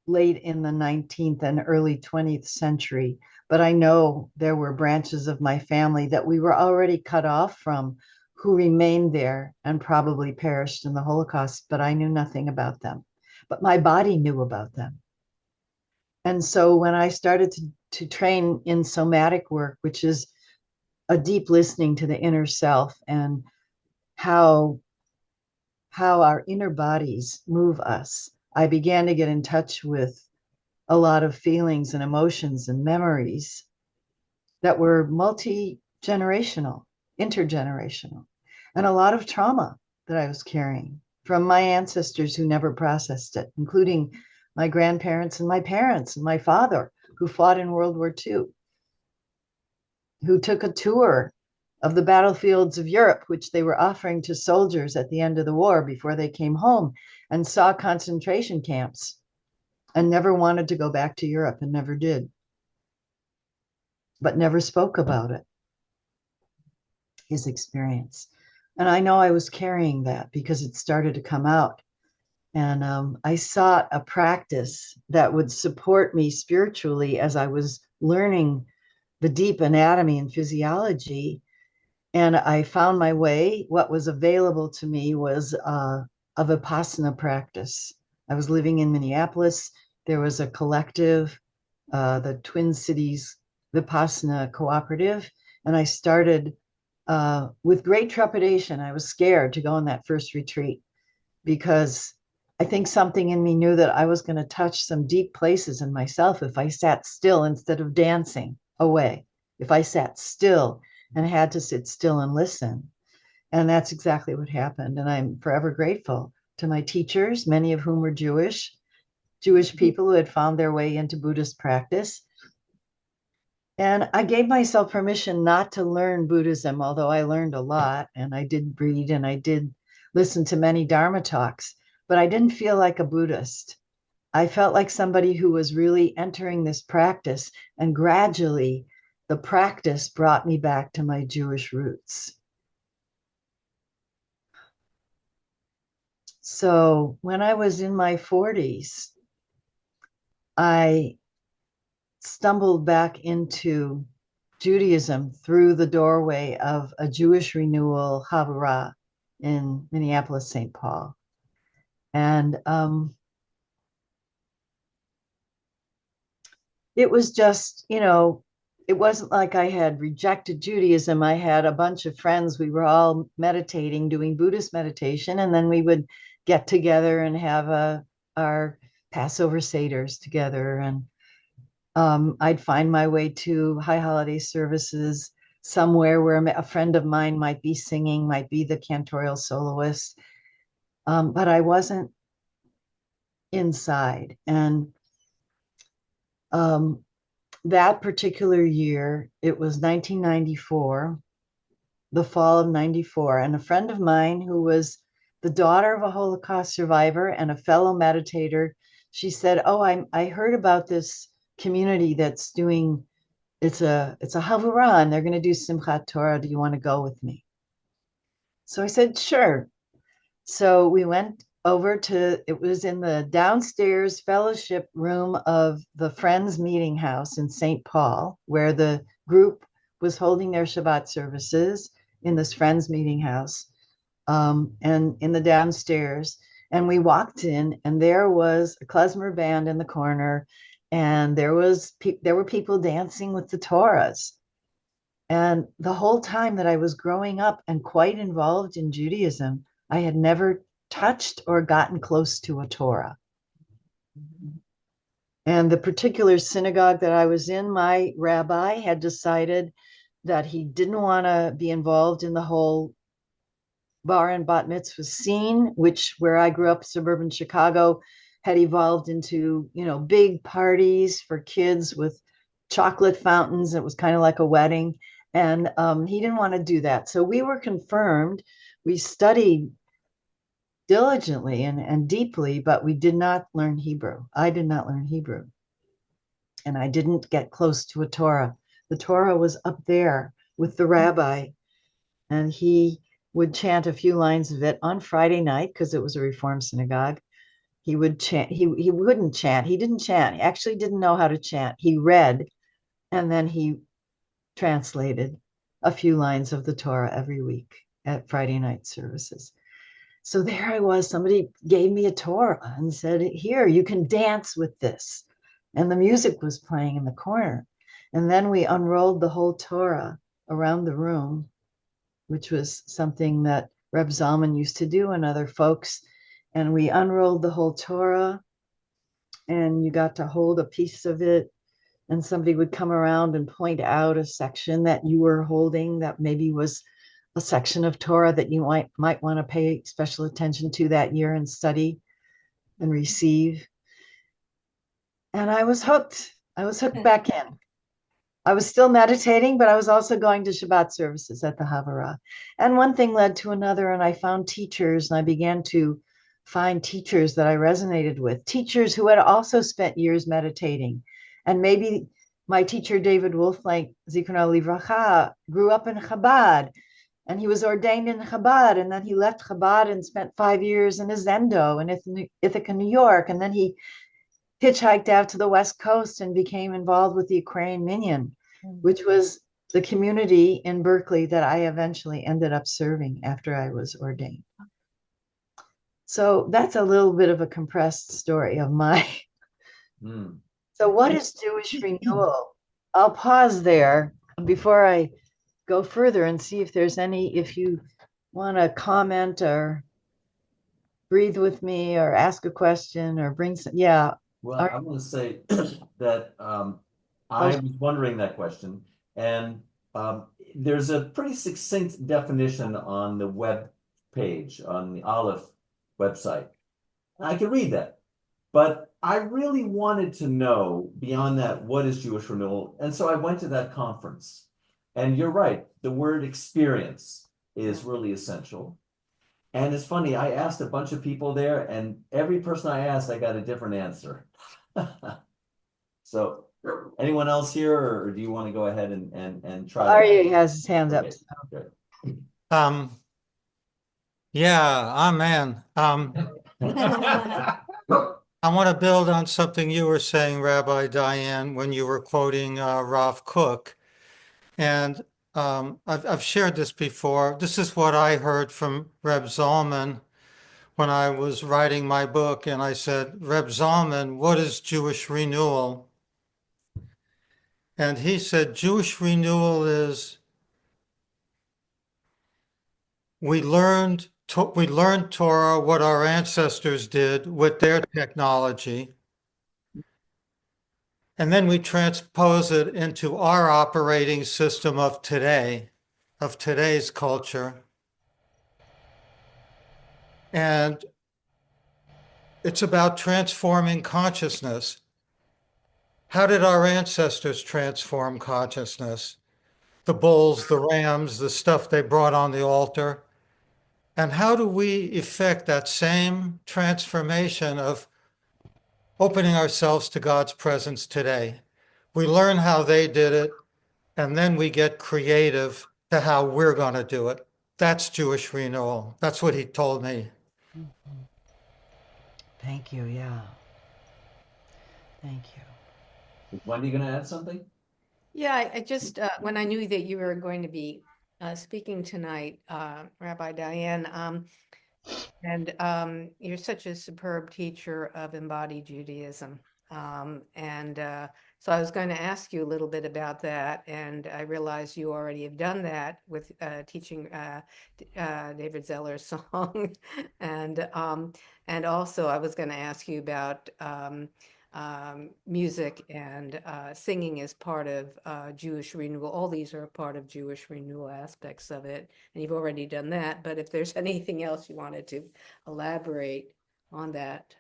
late in the 19th and early 20th century. But I know there were branches of my family that we were already cut off from who remained there and probably perished in the Holocaust, but I knew nothing about them. But my body knew about them. And so when I started to train in somatic work, which is a deep listening to the inner self and how our inner bodies move us, I began to get in touch with a lot of feelings and emotions and memories that were multi-generational, intergenerational, and a lot of trauma that I was carrying from my ancestors who never processed it, including my grandparents and my parents and my father, who fought in World War II, who took a tour of the battlefields of Europe, which they were offering to soldiers at the end of the war before they came home, and saw concentration camps and never wanted to go back to Europe and never did, but never spoke about it, his experience. And I know I was carrying that because it started to come out. And I sought a practice that would support me spiritually as I was learning the deep anatomy and physiology. And I found my way. What was available to me was a Vipassana practice. I was living in Minneapolis. There was a collective, the Twin Cities Vipassana Cooperative, and I started with great trepidation. I was scared to go on that first retreat because I think something in me knew that I was going to touch some deep places in myself if I sat still instead of dancing away. If I sat still and had to sit still and listen. And that's exactly what happened. And I'm forever grateful to my teachers, many of whom were Jewish people who had found their way into Buddhist practice. And I gave myself permission not to learn Buddhism, although I learned a lot and I did read and I did listen to many Dharma talks, but I didn't feel like a Buddhist. I felt like somebody who was really entering this practice, and gradually the practice brought me back to my Jewish roots. So when I was in my 40s, I stumbled back into Judaism through the doorway of a Jewish Renewal Havurah in Minneapolis, St. Paul. And it was just, it wasn't like I had rejected Judaism. I had a bunch of friends. We were all meditating, doing Buddhist meditation, and then we would get together and have our Passover Seders together. And I'd find my way to high holiday services somewhere where a friend of mine might be singing, might be the cantorial soloist, but I wasn't inside. And that particular year, it was 1994, the fall of 94, and a friend of mine who was the daughter of a Holocaust survivor and a fellow meditator, she said, "Oh, I heard about this community that's doing it's a Havurah, and they're going to do Simchat Torah. Do you want to go with me?" So I said, "Sure." So we went over to, it was in the downstairs fellowship room of the Friends Meeting House in St. Paul, where the group was holding their Shabbat services in this Friends Meeting House, and in the downstairs. And we walked in, and there was a klezmer band in the corner, and there were people dancing with the Torahs. And the whole time that I was growing up and quite involved in Judaism, I had never touched or gotten close to a Torah. And the particular synagogue that I was in, my rabbi had decided that he didn't want to be involved in the whole bar and bat mitzvah scene, which where I grew up, suburban Chicago, had evolved into, big parties for kids with chocolate fountains. It was kind of like a wedding. And he didn't want to do that. So we were confirmed. We studied diligently and deeply, but we did not learn Hebrew. I did not learn Hebrew. And I didn't get close to a Torah. The Torah was up there with the rabbi, and he would chant a few lines of it on Friday night because it was a Reform synagogue. He would chant. He wouldn't chant. He didn't chant. He actually didn't know how to chant. He read, and then he translated a few lines of the Torah every week at Friday night services. So there I was. Somebody gave me a Torah and said, "Here, you can dance with this." And the music was playing in the corner. And then we unrolled the whole Torah around the room, which was something that Reb Zalman used to do and other folks. And we unrolled the whole Torah, and you got to hold a piece of it, and somebody would come around and point out a section that you were holding that maybe was a section of Torah that you might want to pay special attention to that year and study and receive. And I was hooked. I was hooked back in. I was still meditating, but I was also going to Shabbat services at the Havurah. And one thing led to another, and I found teachers, and I began to find teachers that I resonated with, teachers who had also spent years meditating. And maybe my teacher, David Wolflake, Zichrono Livracha, grew up in Chabad, and he was ordained in Chabad, and then he left Chabad and spent 5 years in a Zendo in Ithaca, New York, and then he hitchhiked out to the West Coast and became involved with the Aquarian Minyan, which was the community in Berkeley that I eventually ended up serving after I was ordained. So that's a little bit of a compressed story of my. So what is Jewish Renewal? I'll pause there before I go further and see if there's if you want to comment or breathe with me or ask a question or bring some, yeah. Well, I want to say that I was wondering that question, and there's a pretty succinct definition on the web page, on the Aleph website. I can read that, but I really wanted to know beyond that, what is Jewish Renewal? And so I went to that conference. And you're right, the word experience is really essential. And it's funny, I asked a bunch of people there, and every person I asked, I got a different answer. So, anyone else here, or do you want to go ahead and try? Arya has his hands up. Okay. Yeah, amen. I want to build on something you were saying, Rabbi Diane, when you were quoting Rav Kook. And I've shared this before. This is what I heard from Reb Zalman when I was writing my book. And I said, Reb Zalman, what is Jewish renewal? And he said, Jewish renewal is we learned Torah, what our ancestors did with their technology, and then we transpose it into our operating system of today, of today's culture. And it's about transforming consciousness. How did our ancestors transform consciousness? The bulls, the rams, the stuff they brought on the altar. And how do we effect that same transformation of opening ourselves to God's presence today? We learn how they did it, and then we get creative to how we're going to do it. That's Jewish renewal. That's what he told me. Thank you. Yeah. Thank you. Is Wendy going to add something? Yeah, I just, when I knew that you were going to be speaking tonight, Rabbi Diane, and you're such a superb teacher of embodied Judaism. And so I was going to ask you a little bit about that, and I realized you already have done that with teaching David Zeller's song, and also I was going to ask you about music and singing as part of Jewish renewal. All these are a part of Jewish renewal aspects of it, and you've already done that. But if there's anything else you wanted to elaborate on that,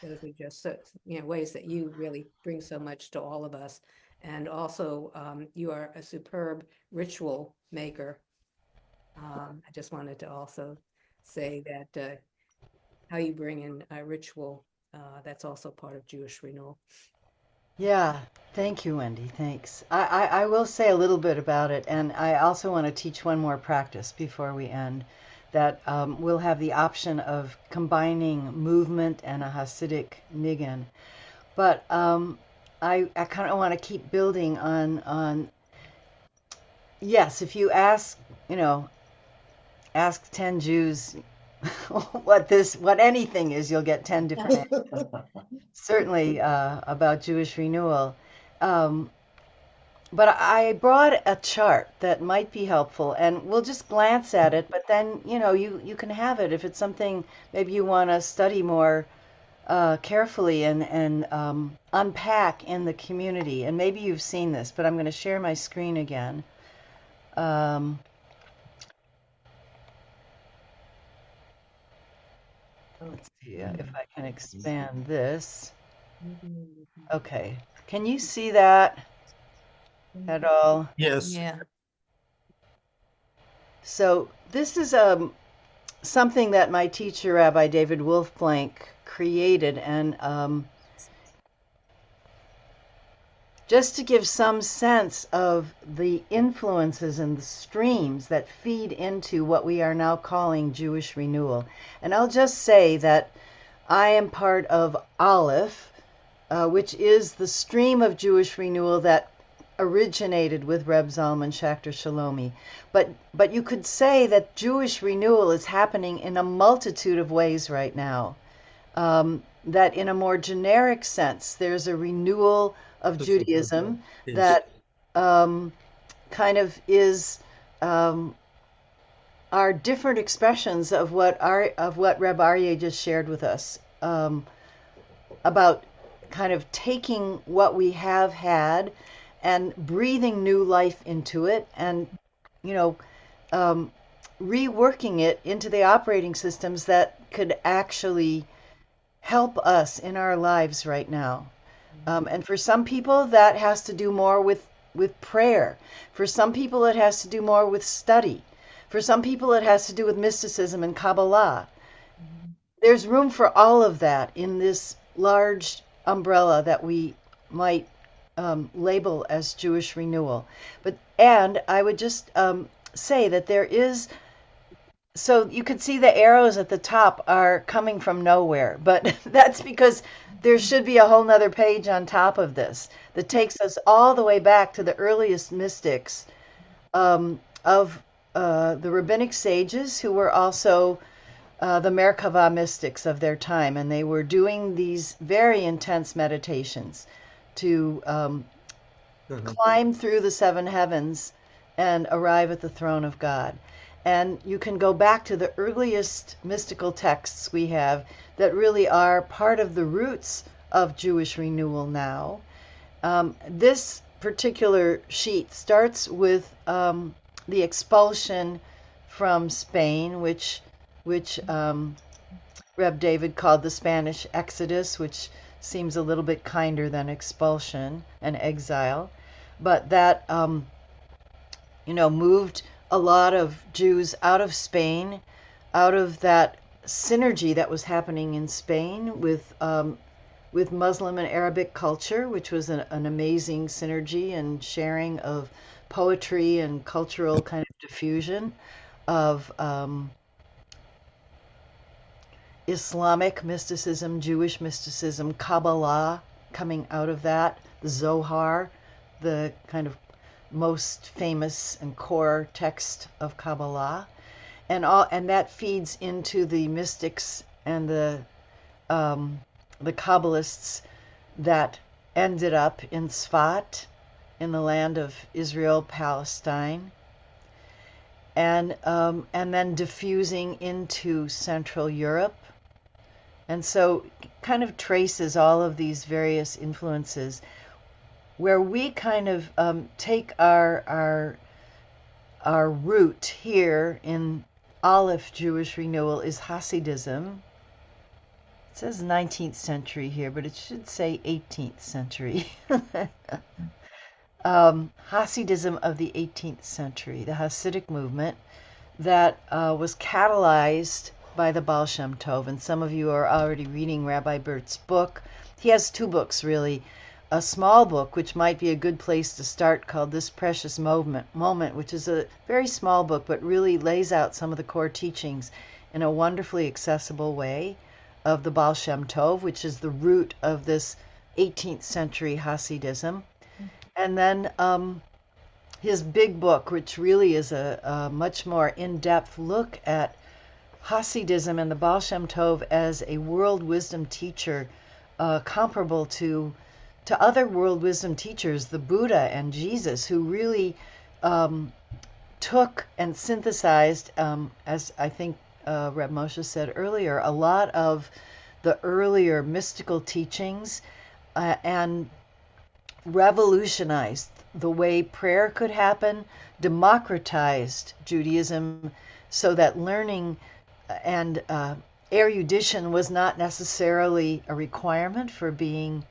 those are just ways that you really bring so much to all of us. And also, you are a superb ritual maker. I just wanted to also say that how you bring in a ritual, that's also part of Jewish renewal. Yeah, thank you, Wendy. Thanks. I will say a little bit about it, and I also want to teach one more practice before we end. That we'll have the option of combining movement and a Hasidic niggin. But I kind of want to keep building on. Yes, if you ask, ask 10 Jews what anything is, you'll get 10 different answers. Certainly about Jewish renewal. But I brought a chart that might be helpful, and we'll just glance at it, but then, you can have it if it's something maybe you want to study more carefully and unpack in the community. And maybe you've seen this, but I'm going to share my screen again. Let's see if I can expand this. Okay, can you see that at all? Yes. Yeah. So this is something that my teacher, Rabbi David Wolfblank, created, and just to give some sense of the influences and the streams that feed into what we are now calling Jewish renewal. And I'll just say that I am part of Aleph, which is the stream of Jewish renewal that originated with Reb Zalman Schachter Shalomi. But you could say that Jewish renewal is happening in a multitude of ways right now. That in a more generic sense, there's a renewal of Judaism that kind of is are different expressions of what Reb Aryeh just shared with us about kind of taking what we have had and breathing new life into it, and reworking it into the operating systems that could actually help us in our lives right now. And for some people, that has to do more with prayer. For some people, it has to do more with study. For some people, it has to do with mysticism and Kabbalah. There's room for all of that in this large umbrella that we might label as Jewish renewal. And I would just say that there is so you can see the arrows at the top are coming from nowhere, but that's because there should be a whole nother page on top of this that takes us all the way back to the earliest mystics of the rabbinic sages who were also the Merkava mystics of their time, and they were doing these very intense meditations to climb through the seven heavens and arrive at the throne of God. And you can go back to the earliest mystical texts we have that really are part of the roots of Jewish renewal now. This particular sheet starts with the expulsion from Spain, which Reb David called the Spanish Exodus, which seems a little bit kinder than expulsion and exile. But that, moved a lot of Jews out of Spain, out of that synergy that was happening in Spain with Muslim and Arabic culture, which was an amazing synergy and sharing of poetry and cultural kind of diffusion of Islamic mysticism, Jewish mysticism, Kabbalah coming out of that, the Zohar, the kind of most famous and core text of Kabbalah, and that feeds into the mystics and the Kabbalists that ended up in Sfat, in the land of Israel, Palestine, and then diffusing into Central Europe. And so kind of traces all of these various influences where we kind of take our root here in Aleph Jewish renewal is Hasidism. It says 19th century here, but it should say 18th century. Hasidism of the 18th century, the Hasidic movement that was catalyzed by the Baal Shem Tov. And some of you are already reading Rabbi Bert's book. He has two books, really. A small book, which might be a good place to start, called This Precious Moment, which is a very small book, but really lays out some of the core teachings in a wonderfully accessible way of the Baal Shem Tov, which is the root of this 18th century Hasidism. And then his big book, which really is a much more in-depth look at Hasidism and the Baal Shem Tov as a world wisdom teacher comparable to other world wisdom teachers, the Buddha and Jesus, who really took and synthesized, as I think Reb Moshe said earlier, a lot of the earlier mystical teachings and revolutionized the way prayer could happen, democratized Judaism so that learning and erudition was not necessarily a requirement for being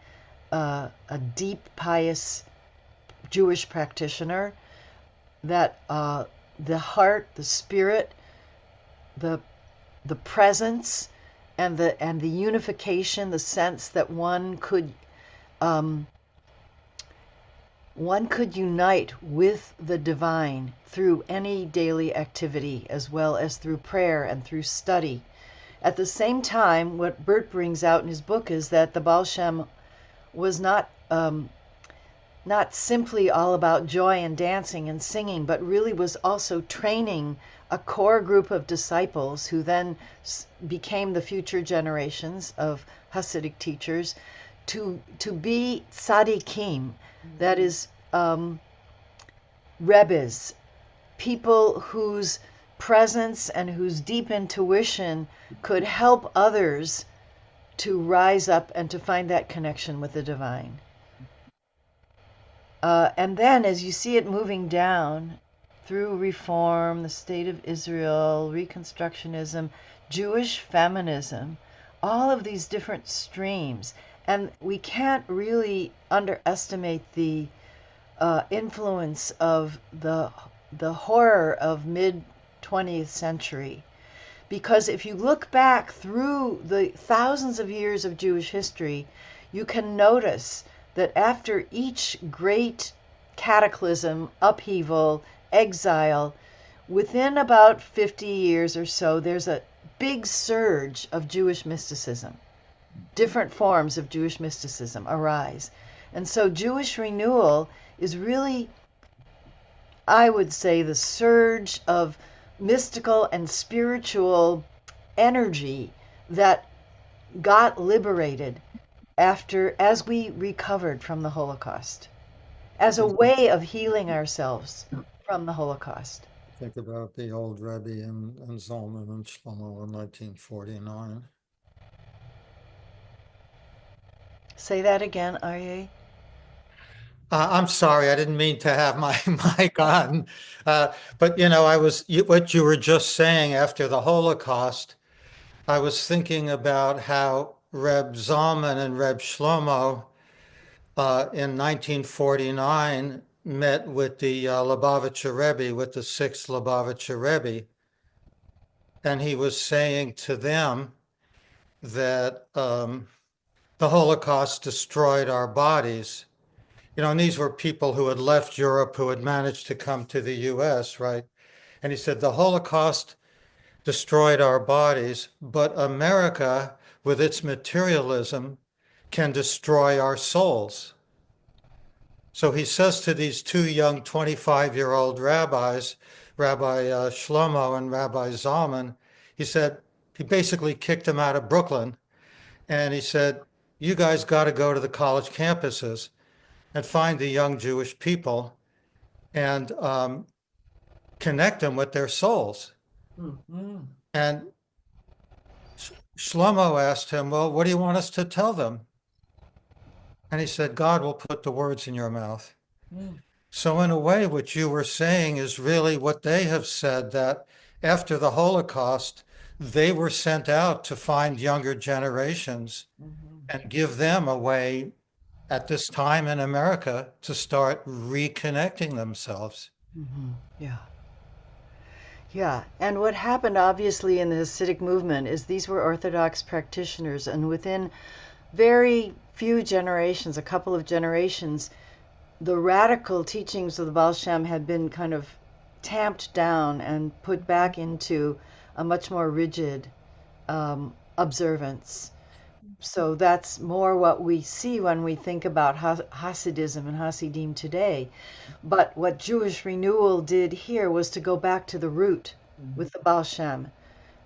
a deep, pious Jewish practitioner, that the heart, the spirit, the presence, and the unification, the sense that one could unite with the divine through any daily activity, as well as through prayer and through study. At the same time, what Bert brings out in his book is that the Baal Shem was not simply all about joy and dancing and singing, but really was also training a core group of disciples who then became the future generations of Hasidic teachers to be tzaddikim, that is, rebbes, people whose presence and whose deep intuition could help others to rise up and to find that connection with the divine. And then as you see it moving down through Reform, the State of Israel, Reconstructionism, Jewish feminism, all of these different streams. And we can't really underestimate the influence of the horror of mid-20th century. Because if you look back through the thousands of years of Jewish history, you can notice that after each great cataclysm, upheaval, exile, within about 50 years or so, there's a big surge of Jewish mysticism. Different forms of Jewish mysticism arise. And so Jewish renewal is really, I would say, the surge of mystical and spiritual energy that got liberated as we recovered from the Holocaust, as a way of healing ourselves from the Holocaust. Think about the old Rebbe and Zalman and Shlomo in 1949. Say that again, Aryeh. I'm sorry, I didn't mean to have my mic on. But what you were just saying after the Holocaust, I was thinking about how Reb Zalman and Reb Shlomo in 1949 met with the Lubavitcher Rebbe, with the sixth Lubavitcher Rebbe. And he was saying to them that the Holocaust destroyed our bodies. And these were people who had left Europe, who had managed to come to the US, right? And he said, the Holocaust destroyed our bodies, but America, with its materialism, can destroy our souls. So he says to these two young 25-year-old rabbis, Rabbi Shlomo and Rabbi Zalman, he basically kicked them out of Brooklyn. And he said, you guys got to go to the college campuses and find the young Jewish people and connect them with their souls. Mm-hmm. And Shlomo asked him, well, what do you want us to tell them? And he said, God will put the words in your mouth. Mm. So in a way, what you were saying is really what they have said, that after the Holocaust, they were sent out to find younger generations and give them a way at this time in America to start reconnecting themselves. Yeah. Yeah. And what happened, obviously, in the Hasidic movement is these were Orthodox practitioners, and within very few generations, a couple of generations, the radical teachings of the Baal Shem had been kind of tamped down and put back into a much more rigid observance. So that's more what we see when we think about Hasidism and Hasidim today. But what Jewish renewal did here was to go back to the root with the Baal Shem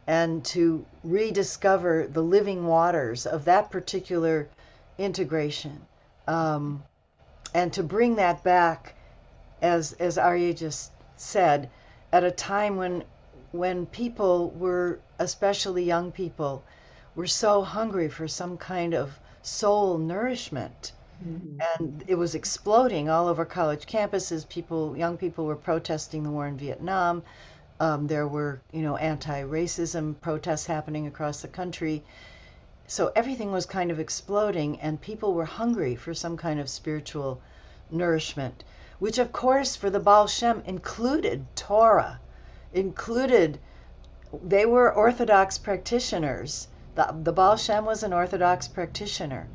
and to rediscover the living waters of that particular integration. And to bring that back, as Aryeh just said, at a time when people were, especially young people, were so hungry for some kind of soul nourishment. And it was exploding all over college campuses. Young people were protesting the war in Vietnam. There were, anti-racism protests happening across the country. So everything was kind of exploding, and people were hungry for some kind of spiritual nourishment, which, of course, for the Baal Shem included Torah, they were Orthodox practitioners. The Baal Shem was an Orthodox practitioner.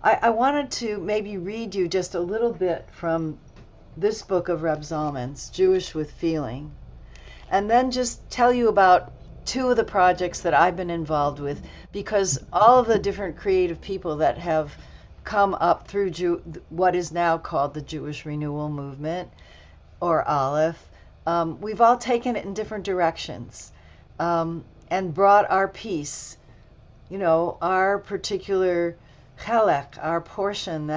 I wanted to maybe read you just a little bit from this book of Reb Zalman's, Jewish with Feeling, and then just tell you about two of the projects that I've been involved with, because all of the different creative people that have come up through what is now called the Jewish Renewal Movement, or Aleph, we've all taken it in different directions and brought our piece, our particular chelek, our portion,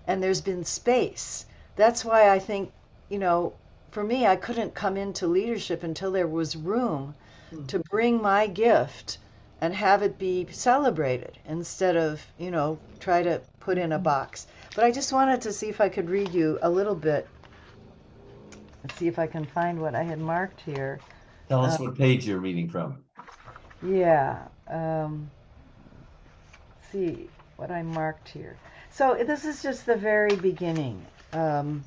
and there's been space. That's why I think, for me, I couldn't come into leadership until there was room to bring my gift and have it be celebrated instead of, try to put in a box. But I just wanted to see if I could read you a little bit. Let's see if I can find what I had marked here. Tell us what page you're reading from. Yeah. See what I marked here. So this is just the very beginning, the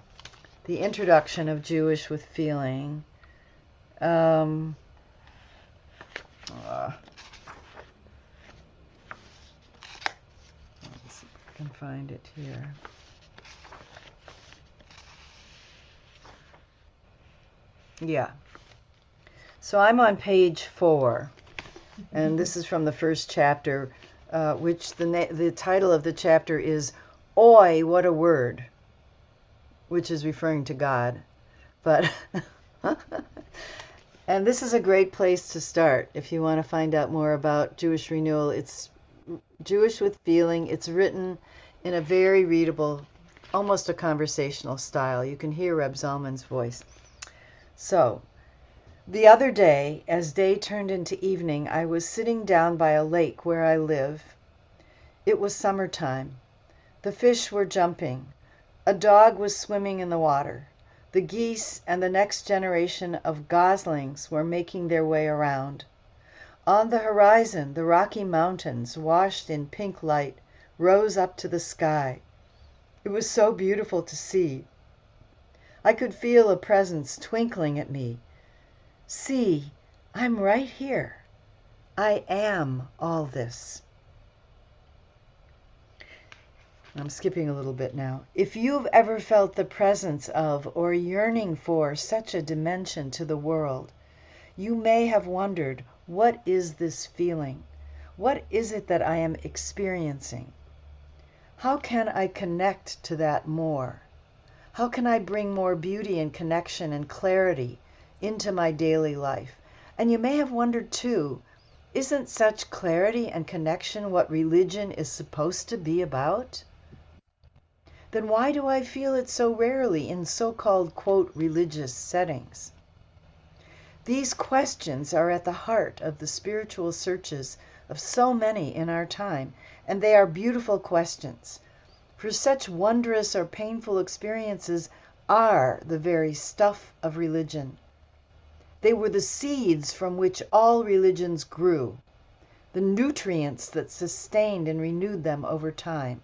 introduction of Jewish with Feeling. Let's see if I can find it here. Yeah. So I'm on page 4, and this is from the first chapter, which the title of the chapter is "Oi, what a word," which is referring to God. But and this is a great place to start if you want to find out more about Jewish Renewal. It's Jewish with feeling. It's written in a very readable, almost a conversational style. You can hear Reb Zalman's voice. So, the other day, as day turned into evening, I was sitting down by a lake where I live. It was summertime. The fish were jumping. A dog was swimming in the water. The geese and the next generation of goslings were making their way around. On the horizon, the Rocky Mountains, washed in pink light, rose up to the sky. It was so beautiful to see. I could feel a presence twinkling at me. See, I'm right here. I am all this. I'm skipping a little bit now. If you've ever felt the presence of or yearning for such a dimension to the world, you may have wondered, what is this feeling? What is it that I am experiencing? How can I connect to that more? How can I bring more beauty and connection and clarity into my daily life? And you may have wondered too, isn't such clarity and connection what religion is supposed to be about? Then why do I feel it so rarely in so-called, quote, religious settings? These questions are at the heart of the spiritual searches of so many in our time, and they are beautiful questions. For such wondrous or painful experiences are the very stuff of religion. They were the seeds from which all religions grew, the nutrients that sustained and renewed them over time.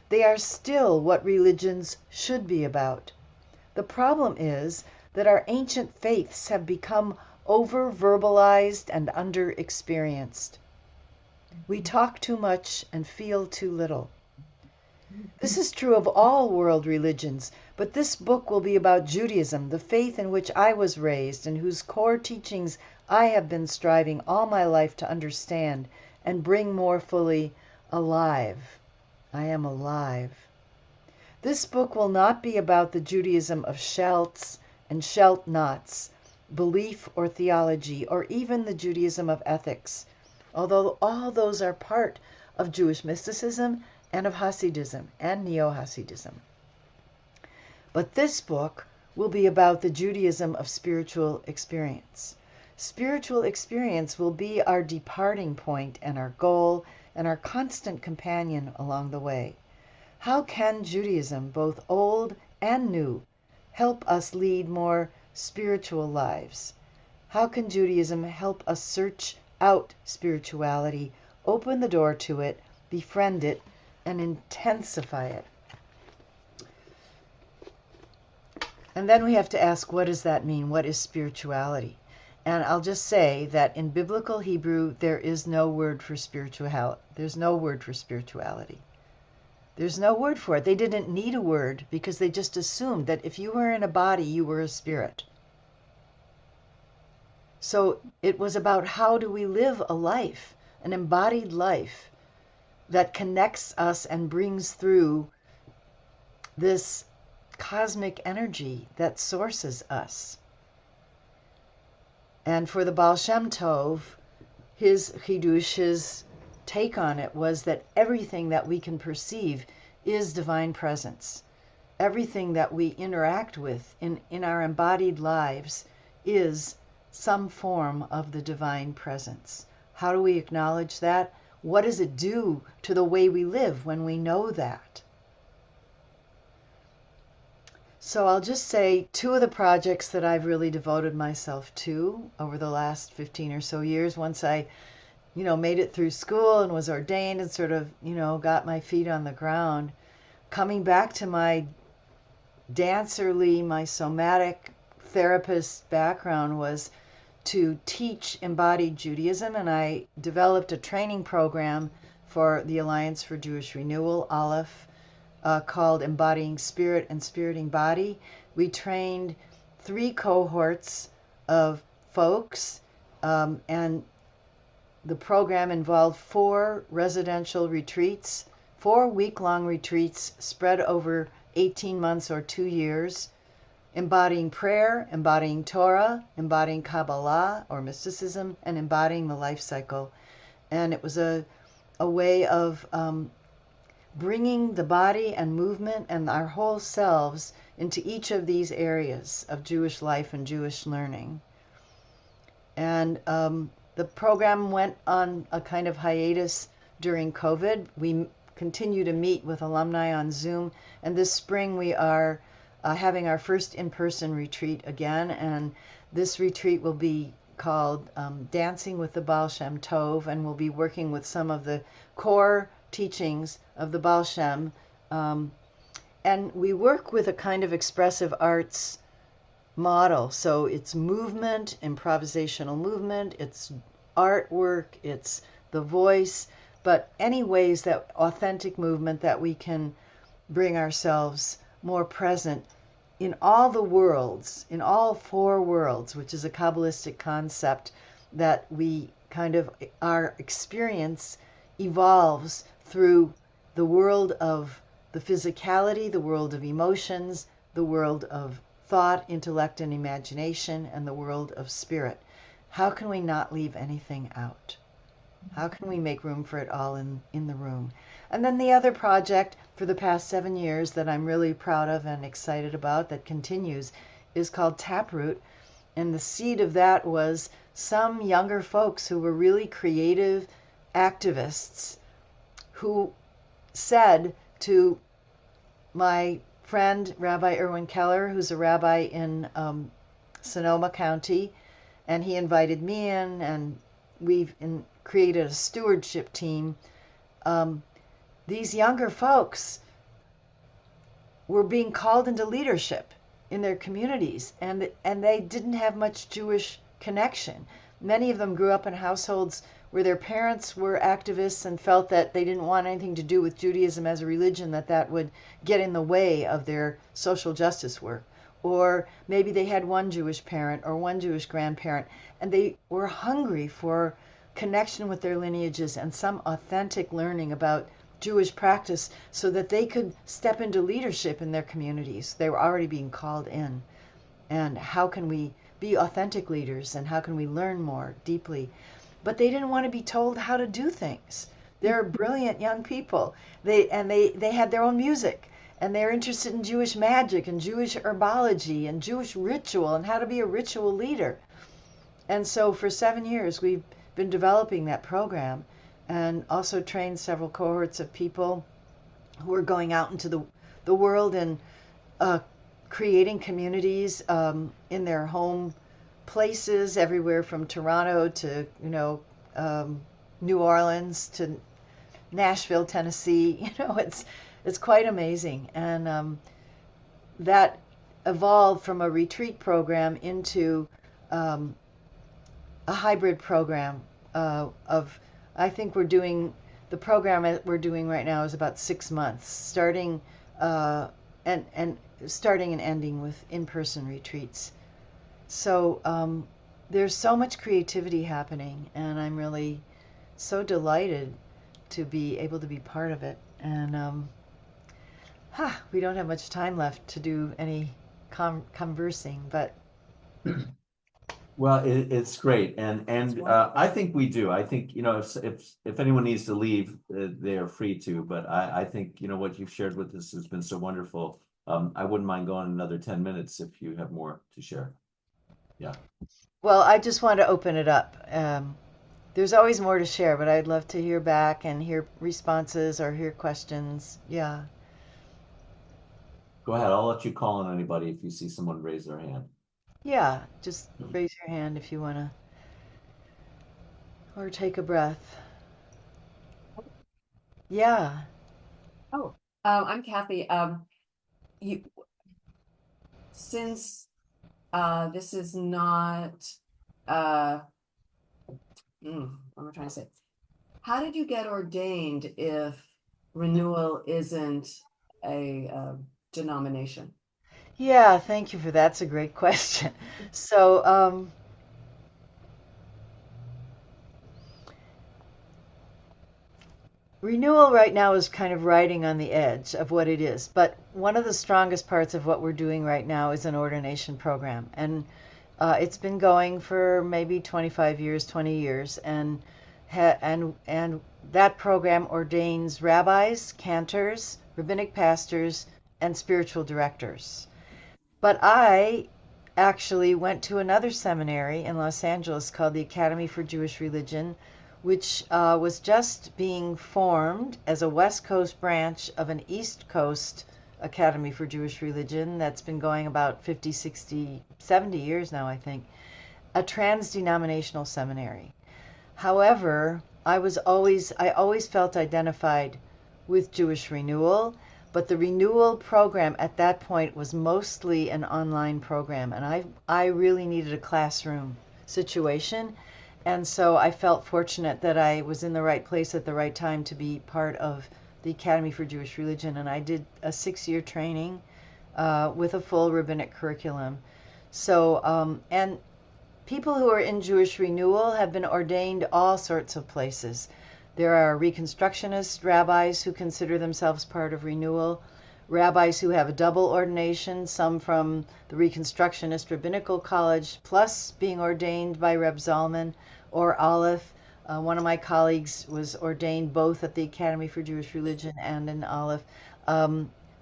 They are still what religions should be about. The problem is that our ancient faiths have become over-verbalized and under-experienced. We talk too much and feel too little. This is true of all world religions, but this book will be about Judaism, the faith in which I was raised and whose core teachings I have been striving all my life to understand and bring more fully alive. I am alive. This book will not be about the Judaism of Shelts and Shelt-nots, belief or theology, or even the Judaism of ethics, although all those are part of Jewish mysticism and of Hasidism and Neo-Hasidism. But this book will be about the Judaism of spiritual experience. Spiritual experience will be our departing point and our goal and our constant companion along the way. How can Judaism, both old and new, help us lead more spiritual lives? How can Judaism help us search out spirituality, open the door to it, befriend it, and intensify it? And then we have to ask, what does that mean? What is spirituality? And I'll just say that in biblical Hebrew, there is no word for spirituality. There's no word for spirituality. There's no word for it. They didn't need a word because they just assumed that if you were in a body, you were a spirit. So it was about how do we live a life, an embodied life that connects us and brings through this cosmic energy that sources us. And for the Baal Shem Tov, his chidush, his take on it was that everything that we can perceive is divine presence. Everything that we interact with in our embodied lives is some form of the divine presence. How do we acknowledge that? What does it do to the way we live when we know that? So I'll just say 2 of the projects that I've really devoted myself to over the last 15 or so years, once I, made it through school and was ordained and sort of, got my feet on the ground, coming back to my dancerly, my somatic therapist background was to teach embodied Judaism, and I developed a training program for the Alliance for Jewish Renewal, Aleph, called Embodying Spirit and Spiriting Body. We trained 3 cohorts of folks, and the program involved 4 residential retreats, 4 week-long retreats spread over 18 months or 2 years, embodying prayer, embodying Torah, embodying Kabbalah or mysticism, and embodying the life cycle. And it was a way of bringing the body and movement and our whole selves into each of these areas of Jewish life and Jewish learning. And the program went on a kind of hiatus during COVID. We continue to meet with alumni on Zoom, and this spring we are having our first in-person retreat again, and this retreat will be called Dancing with the Baal Shem Tov, and we'll be working with some of the core teachings of the Baal Shem. And we work with a kind of expressive arts model. So it's movement, improvisational movement, it's artwork, it's the voice, but any ways that authentic movement that we can bring ourselves more present in all the worlds, in all 4 worlds, which is a Kabbalistic concept that we kind of, our experience evolves through the world of the physicality, the world of emotions, the world of thought, intellect, and imagination, and the world of spirit. How can we not leave anything out? How can we make room for it all in the room? And then the other project for the past 7 years that I'm really proud of and excited about that continues is called Taproot. And the seed of that was some younger folks who were really creative activists who said to my friend, Rabbi Erwin Keller, who's a rabbi in Sonoma County, and he invited me in, and we've created a stewardship team. These younger folks were being called into leadership in their communities, and they didn't have much Jewish connection. Many of them grew up in households where their parents were activists and felt that they didn't want anything to do with Judaism as a religion, that would get in the way of their social justice work. Or maybe they had one Jewish parent or one Jewish grandparent, and they were hungry for connection with their lineages and some authentic learning about Jewish practice so that they could step into leadership in their communities. They were already being called in. And how can we be authentic leaders, and how can we learn more deeply? But they didn't want to be told how to do things. They're brilliant young people. They had their own music, and they're interested in Jewish magic and Jewish herbology and Jewish ritual and how to be a ritual leader. And so for 7 years we've been developing that program, and also trained several cohorts of people who are going out into the world and creating communities in their home places, everywhere from Toronto to New Orleans to Nashville, Tennessee. It's quite amazing, and that evolved from a retreat program into a hybrid program of, I think the program that we're doing right now is about 6 months, starting and ending with in-person retreats. So there's so much creativity happening, and I'm really so delighted to be able to be part of it. And we don't have much time left to do any conversing, but Well, it's great, and I think we do. I think if anyone needs to leave, they are free to. But I think what you've shared with us has been so wonderful. I wouldn't mind going another 10 minutes if you have more to share. Yeah. Well, I just want to open it up. There's always more to share, but I'd love to hear back and hear responses or hear questions. Yeah. Go ahead. I'll let you call on anybody if you see someone raise their hand. Yeah, just raise your hand if you want to, or take a breath. Yeah. Oh, I'm Kathy. Since this is not, what am I trying to say? How did you get ordained if Renewal isn't a denomination? Yeah, thank you for that. That's a great question. So, Renewal right now is kind of riding on the edge of what it is, but one of the strongest parts of what we're doing right now is an ordination program, and it's been going for maybe 25 years, 20 years, and that program ordains rabbis, cantors, rabbinic pastors, and spiritual directors. But I actually went to another seminary in Los Angeles called the Academy for Jewish Religion, which was just being formed as a West Coast branch of an East Coast Academy for Jewish Religion that's been going about 50, 60, 70 years now, I think, a trans-denominational seminary. However, I always felt identified with Jewish Renewal, but the Renewal program at that point was mostly an online program, and I really needed a classroom situation. And so I felt fortunate that I was in the right place at the right time to be part of the Academy for Jewish Religion. And I did a 6-year training with a full rabbinic curriculum. So, and people who are in Jewish Renewal have been ordained all sorts of places. There are Reconstructionist rabbis who consider themselves part of Renewal, rabbis who have a double ordination, some from the Reconstructionist Rabbinical College, plus being ordained by Reb Zalman or Aleph. One of my colleagues was ordained both at the Academy for Jewish Religion and in Aleph.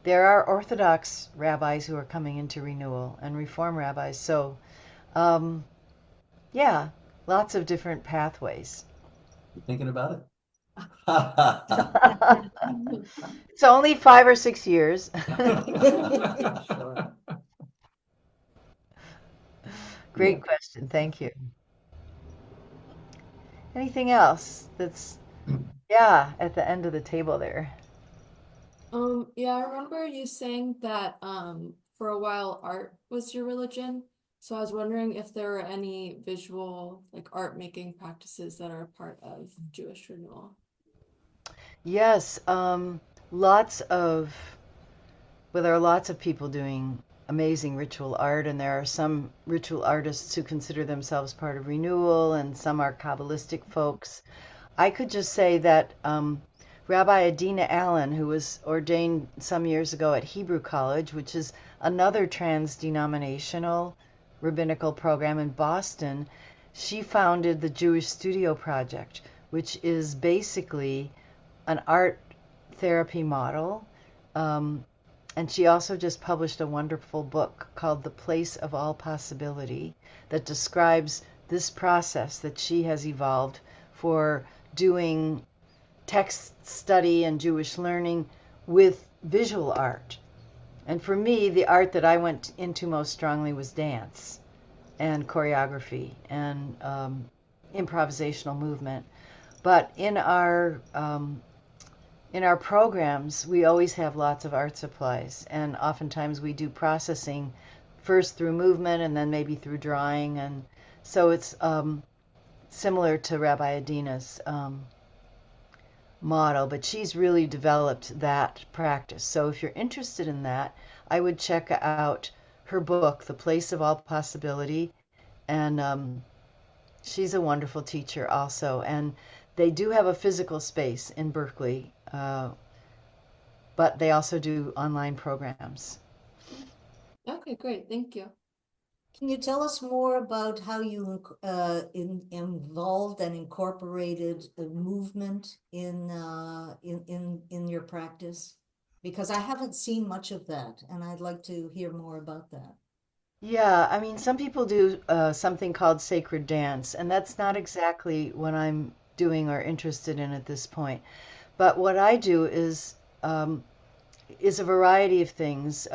There are Orthodox rabbis who are coming into Renewal and Reform rabbis. So, yeah, lots of different pathways. You thinking about it? It's only 5 or 6 years. Sure. Great question. Thank you. Anything else that's, yeah, at the end of the table there? Yeah, I remember you saying that for a while art was your religion. So I was wondering if there were any visual like art making practices that are a part of Jewish Renewal. Yes, lots of, well, there are lots of people doing amazing ritual art, and there are some ritual artists who consider themselves part of Renewal, and some are Kabbalistic folks. I could just say that Rabbi Adina Allen, who was ordained some years ago at Hebrew College, which is another trans-denominational rabbinical program in Boston, she founded the Jewish Studio Project, which is basically an art therapy model. And she also just published a wonderful book called The Place of All Possibility that describes this process that she has evolved for doing text study and Jewish learning with visual art. And for me, the art that I went into most strongly was dance and choreography and improvisational movement. But in our programs, we always have lots of art supplies, and oftentimes we do processing first through movement and then maybe through drawing, and so it's similar to Rabbi Adina's model, but she's really developed that practice. So if you're interested in that, I would check out her book, The Place of All Possibility, and she's a wonderful teacher also. And they do have a physical space in Berkeley, but they also do online programs. Okay, great. Thank you. Can you tell us more about how you involved and incorporated movement in your practice? Because I haven't seen much of that, and I'd like to hear more about that. Yeah, I mean, some people do something called sacred dance, and that's not exactly what I'm doing or interested in at this point. But what I do is a variety of things.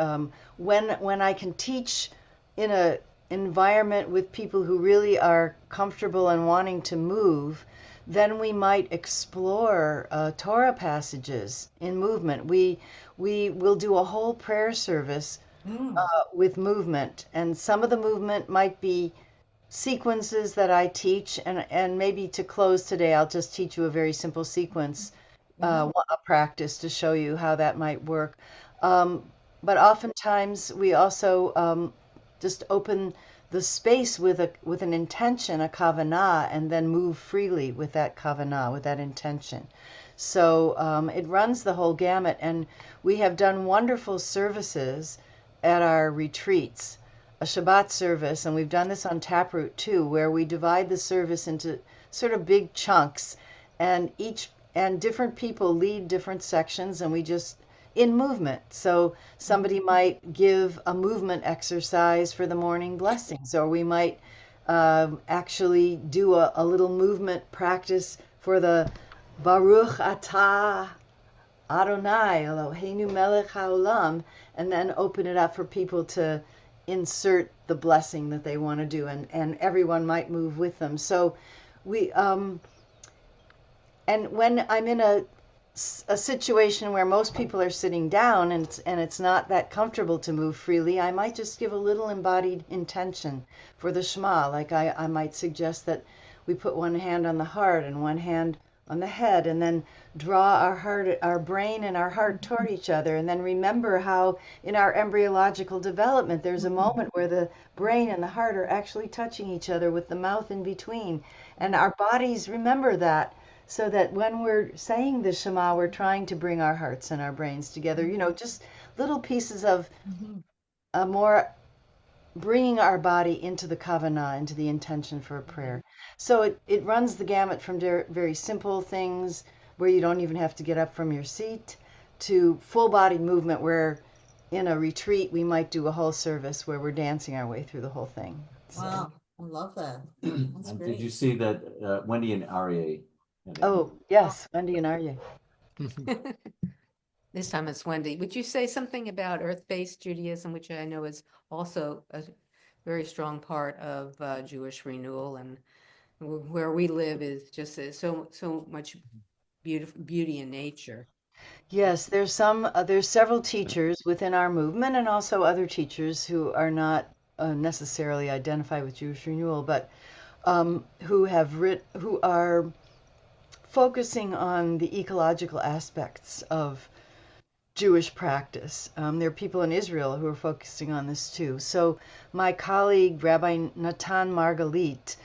When I can teach in a environment with people who really are comfortable and wanting to move, then we might explore Torah passages in movement. We will do a whole prayer service with movement, and some of the movement might be sequences that I teach, and maybe to close today, I'll just teach you a very simple sequence, a practice to show you how that might work. But oftentimes we also just open the space with an intention, a kavanah, and then move freely with that kavanah, with that intention. So it runs the whole gamut, and we have done wonderful services at our retreats, a Shabbat service, and we've done this on Taproot too, where we divide the service into sort of big chunks, and different people lead different sections, and we just in movement. So somebody might give a movement exercise for the morning blessings, or we might actually do a little movement practice for the Baruch Atah Adonai Eloheinu Melech Haolam, and then open it up for people to insert the blessing that they want to do, and everyone might move with them. So we and when I'm in a situation where most people are sitting down and it's not that comfortable to move freely, I might just give a little embodied intention for the Shema. Like I might suggest that we put one hand on the heart and one hand on the head, and then draw our heart, our brain and our heart toward each other, and then remember how in our embryological development there's a moment where the brain and the heart are actually touching each other with the mouth in between, and our bodies remember that, so that when we're saying the Shema, we're trying to bring our hearts and our brains together. You know, just little pieces of a more bringing our body into the kavanah, into the intention for a prayer. So it runs the gamut from very simple things where you don't even have to get up from your seat, to full body movement where in a retreat we might do a whole service where we're dancing our way through the whole thing. So. Wow, I love that. That's And great. did you see that Wendy and Aryeh? Oh, yes, Wendy and Aryeh. This time it's Wendy. Would you say something about earth-based Judaism, which I know is also a very strong part of Jewish renewal, and where we live is just so much beauty in nature. Yes, there's several teachers within our movement, and also other teachers who are not necessarily identified with Jewish renewal, but who are focusing on the ecological aspects of Jewish practice. There are people in Israel who are focusing on this too. So my colleague, Rabbi Natan Margalit,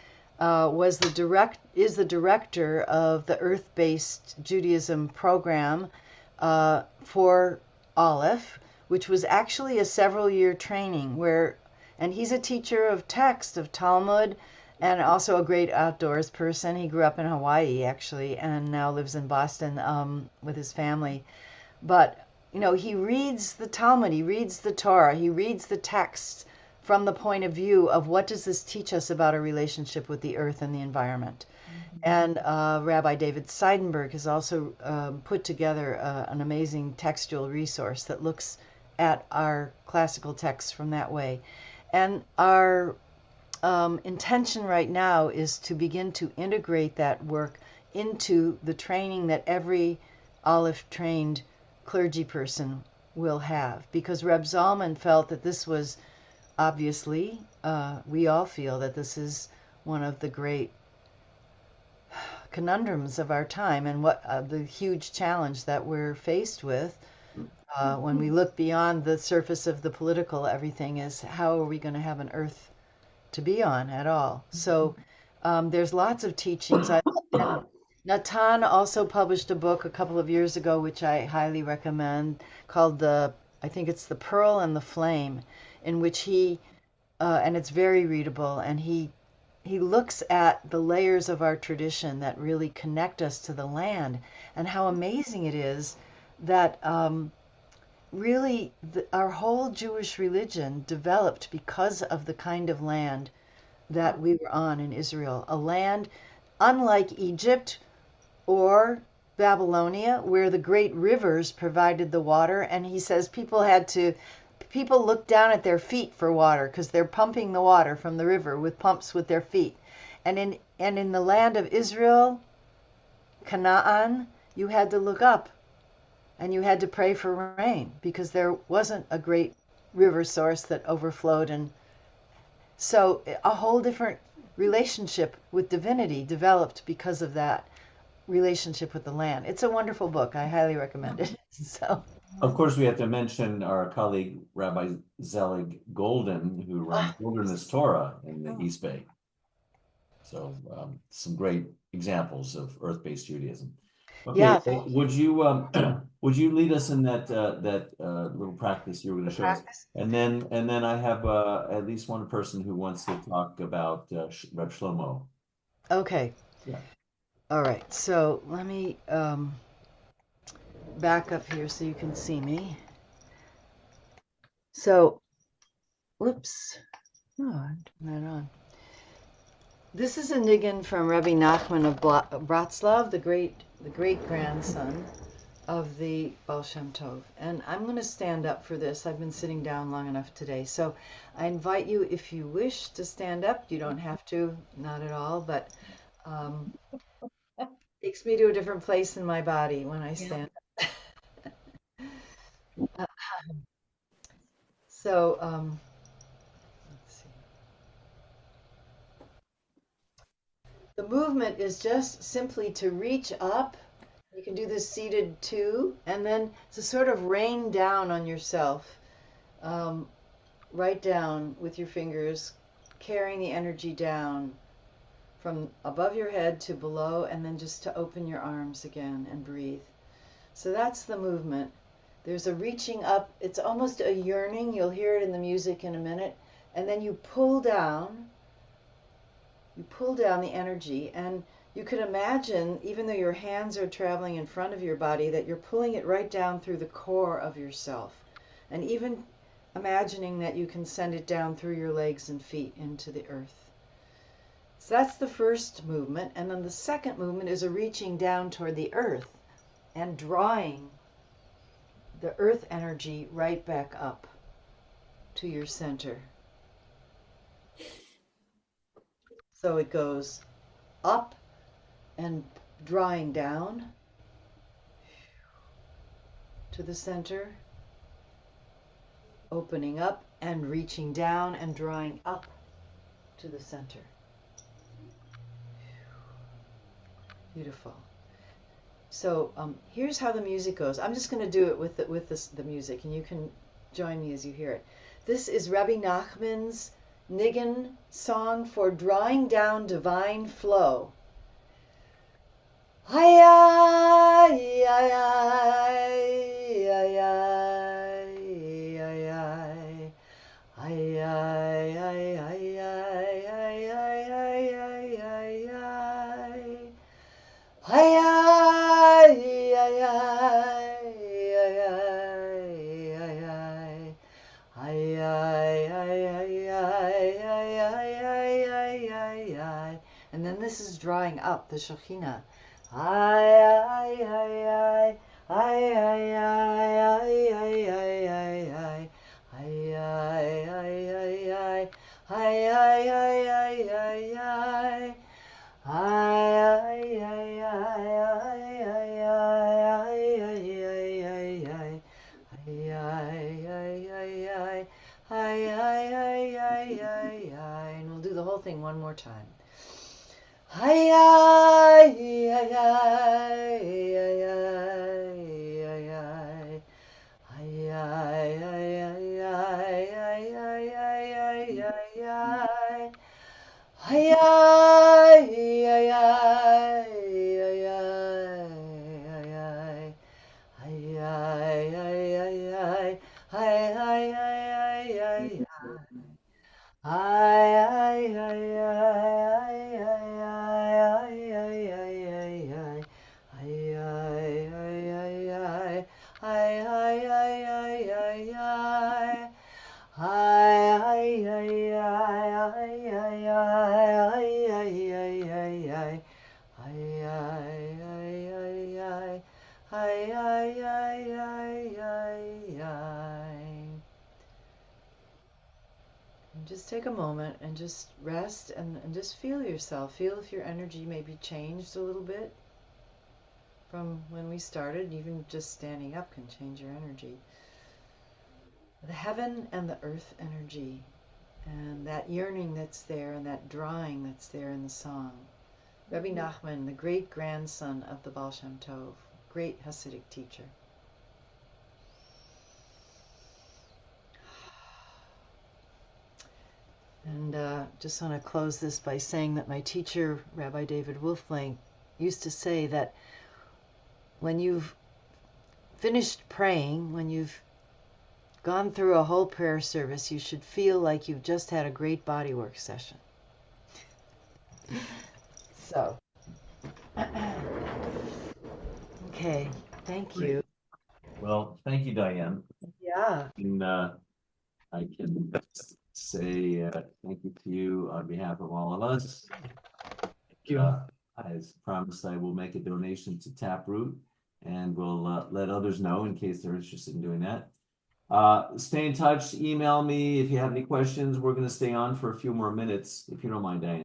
is the director of the Earth-Based Judaism program for Aleph, which was actually a several-year training and he's a teacher of text, of Talmud, and also a great outdoors person. He grew up in Hawaii, actually, and now lives in Boston with his family. But you know, he reads the Talmud, he reads the Torah, he reads the texts from the point of view of what does this teach us about our relationship with the earth and the environment. And Rabbi David Seidenberg has also put together an amazing textual resource that looks at our classical texts from that way. And our intention right now is to begin to integrate that work into the training that every Aleph-trained clergy person will have, because Reb Zalman felt that this was obviously, we all feel that this is one of the great conundrums of our time, and what the huge challenge that we're faced with when we look beyond the surface of the political everything is, how are we going to have an earth to be on at all? So there's lots of teachings. And Natan also published a book a couple of years ago, which I highly recommend, called I think it's The Pearl and the Flame, in which and it's very readable, and he looks at the layers of our tradition that really connect us to the land, and how amazing it is that really our whole Jewish religion developed because of the kind of land that we were on in Israel, a land unlike Egypt or Babylonia, where the great rivers provided the water. And he says people looked down at their feet for water because they're pumping the water from the river with pumps with their feet. And in the land of Israel, Canaan, you had to look up and you had to pray for rain because there wasn't a great river source that overflowed. And so a whole different relationship with divinity developed because of that relationship with the land. It's a wonderful book. I highly recommend it. So Of course, we have to mention our colleague Rabbi Zelig Golden, who runs Wilderness Torah in the East Bay. So some great examples of earth-based Judaism. Okay, Yeah, would you would you lead us in that little practice you were going to show us? And then I have at least one person who wants to talk about Reb Shlomo. Okay. Yeah. All right. So let me back up here so you can see me. So, whoops. Oh, I'm not on. This is a niggin from Rabbi Nachman of Bratslav, the great grandson of the Baal Shem Tov. And I'm going to stand up for this. I've been sitting down long enough today. So I invite you, if you wish to stand up, you don't have to, not at all, but takes me to a different place in my body when I stand up. So, let's see. The movement is just simply to reach up. You can do this seated too, and then to sort of rain down on yourself, right down with your fingers, carrying the energy down from above your head to below, and then just to open your arms again and breathe. So that's the movement. There's a reaching up. It's almost a yearning. You'll hear it in the music in a minute. And then you pull down. You pull down the energy, and you could imagine, even though your hands are traveling in front of your body, that you're pulling it right down through the core of yourself. And even imagining that you can send it down through your legs and feet into the earth. So that's the first movement. And then the second movement is a reaching down toward the earth and drawing the earth energy right back up to your center. So it goes up and drawing down to the center, opening up and reaching down and drawing up to the center. Beautiful. So here's how the music goes. I'm just going to do it with the music, and you can join me as you hear it. This is Rabbi Nachman's Niggin song for drawing down divine flow. Hi, ay, ay, ay, ay, ay, ay, ay. Ay, ay, ay, ay, ay, ay, ay, ay, ay, ay, ay. Ay, ay, ay, ay, ay, ay, ay, ay. Ay, ay, ay, ay, ay, ay, ay, ay, ay, ay, ay. And then this is drawing up the Shekhinah. Ay, ay, ay, ay, ay, ay, ay, ay, ay, ay, ay. Ay, ay, ay, ay, ay, ay, ay, ay, ay, ay, ay. Ay, ay, ay, ay, ay, ay, ay, ay, ay, ay, ay. Ay, ay, ay, ay, ay. Ay, ay, ay, ay, ay, ay. And we'll do the whole thing one more time. Ay, ay, ay, ay, ay, ay, ay, ay. Ay, ay, ay, ay, ay, ay, ay, ay, ay, ay, ay. Ay, ay, ay, ay, ay, ay, ay. Ay, ay, ay, ay, ay. Ay, ay, ay, ay, ay, ay. Ay, ay, ay, ay, ay, ay, ay, ay, ay, ay. Ay, ay, ay, ay, ay. Ay, ay, ay, ay, ay, ay. Ay, ay, ay, ay, ay, ay, ay, ay, ay, ay, ay. Ay, ay, ay, ay, ay. Ay, ay, ay, ay, ay, ay. And just take a moment and just rest and just feel yourself. Feel if your energy maybe changed a little bit from when we started. Even just standing up can change your energy. The heaven and the earth energy, and that yearning that's there, and that drawing that's there in the song. Rabbi Nachman, the great grandson of the Baal Shem Tov, great Hasidic teacher. And just want to close this by saying that my teacher, Rabbi David Wolfling, used to say that when you've finished praying, when you've gone through a whole prayer service, you should feel like you've just had a great bodywork session. So, okay, thank you. Well, thank you, Diane. Yeah. And I can say thank you to you on behalf of all of us. Thank you. As promised, I will make a donation to Taproot, and we'll let others know in case they're interested in doing that. Stay in touch, email me if you have any questions. We're going to stay on for a few more minutes, if you don't mind, Diane.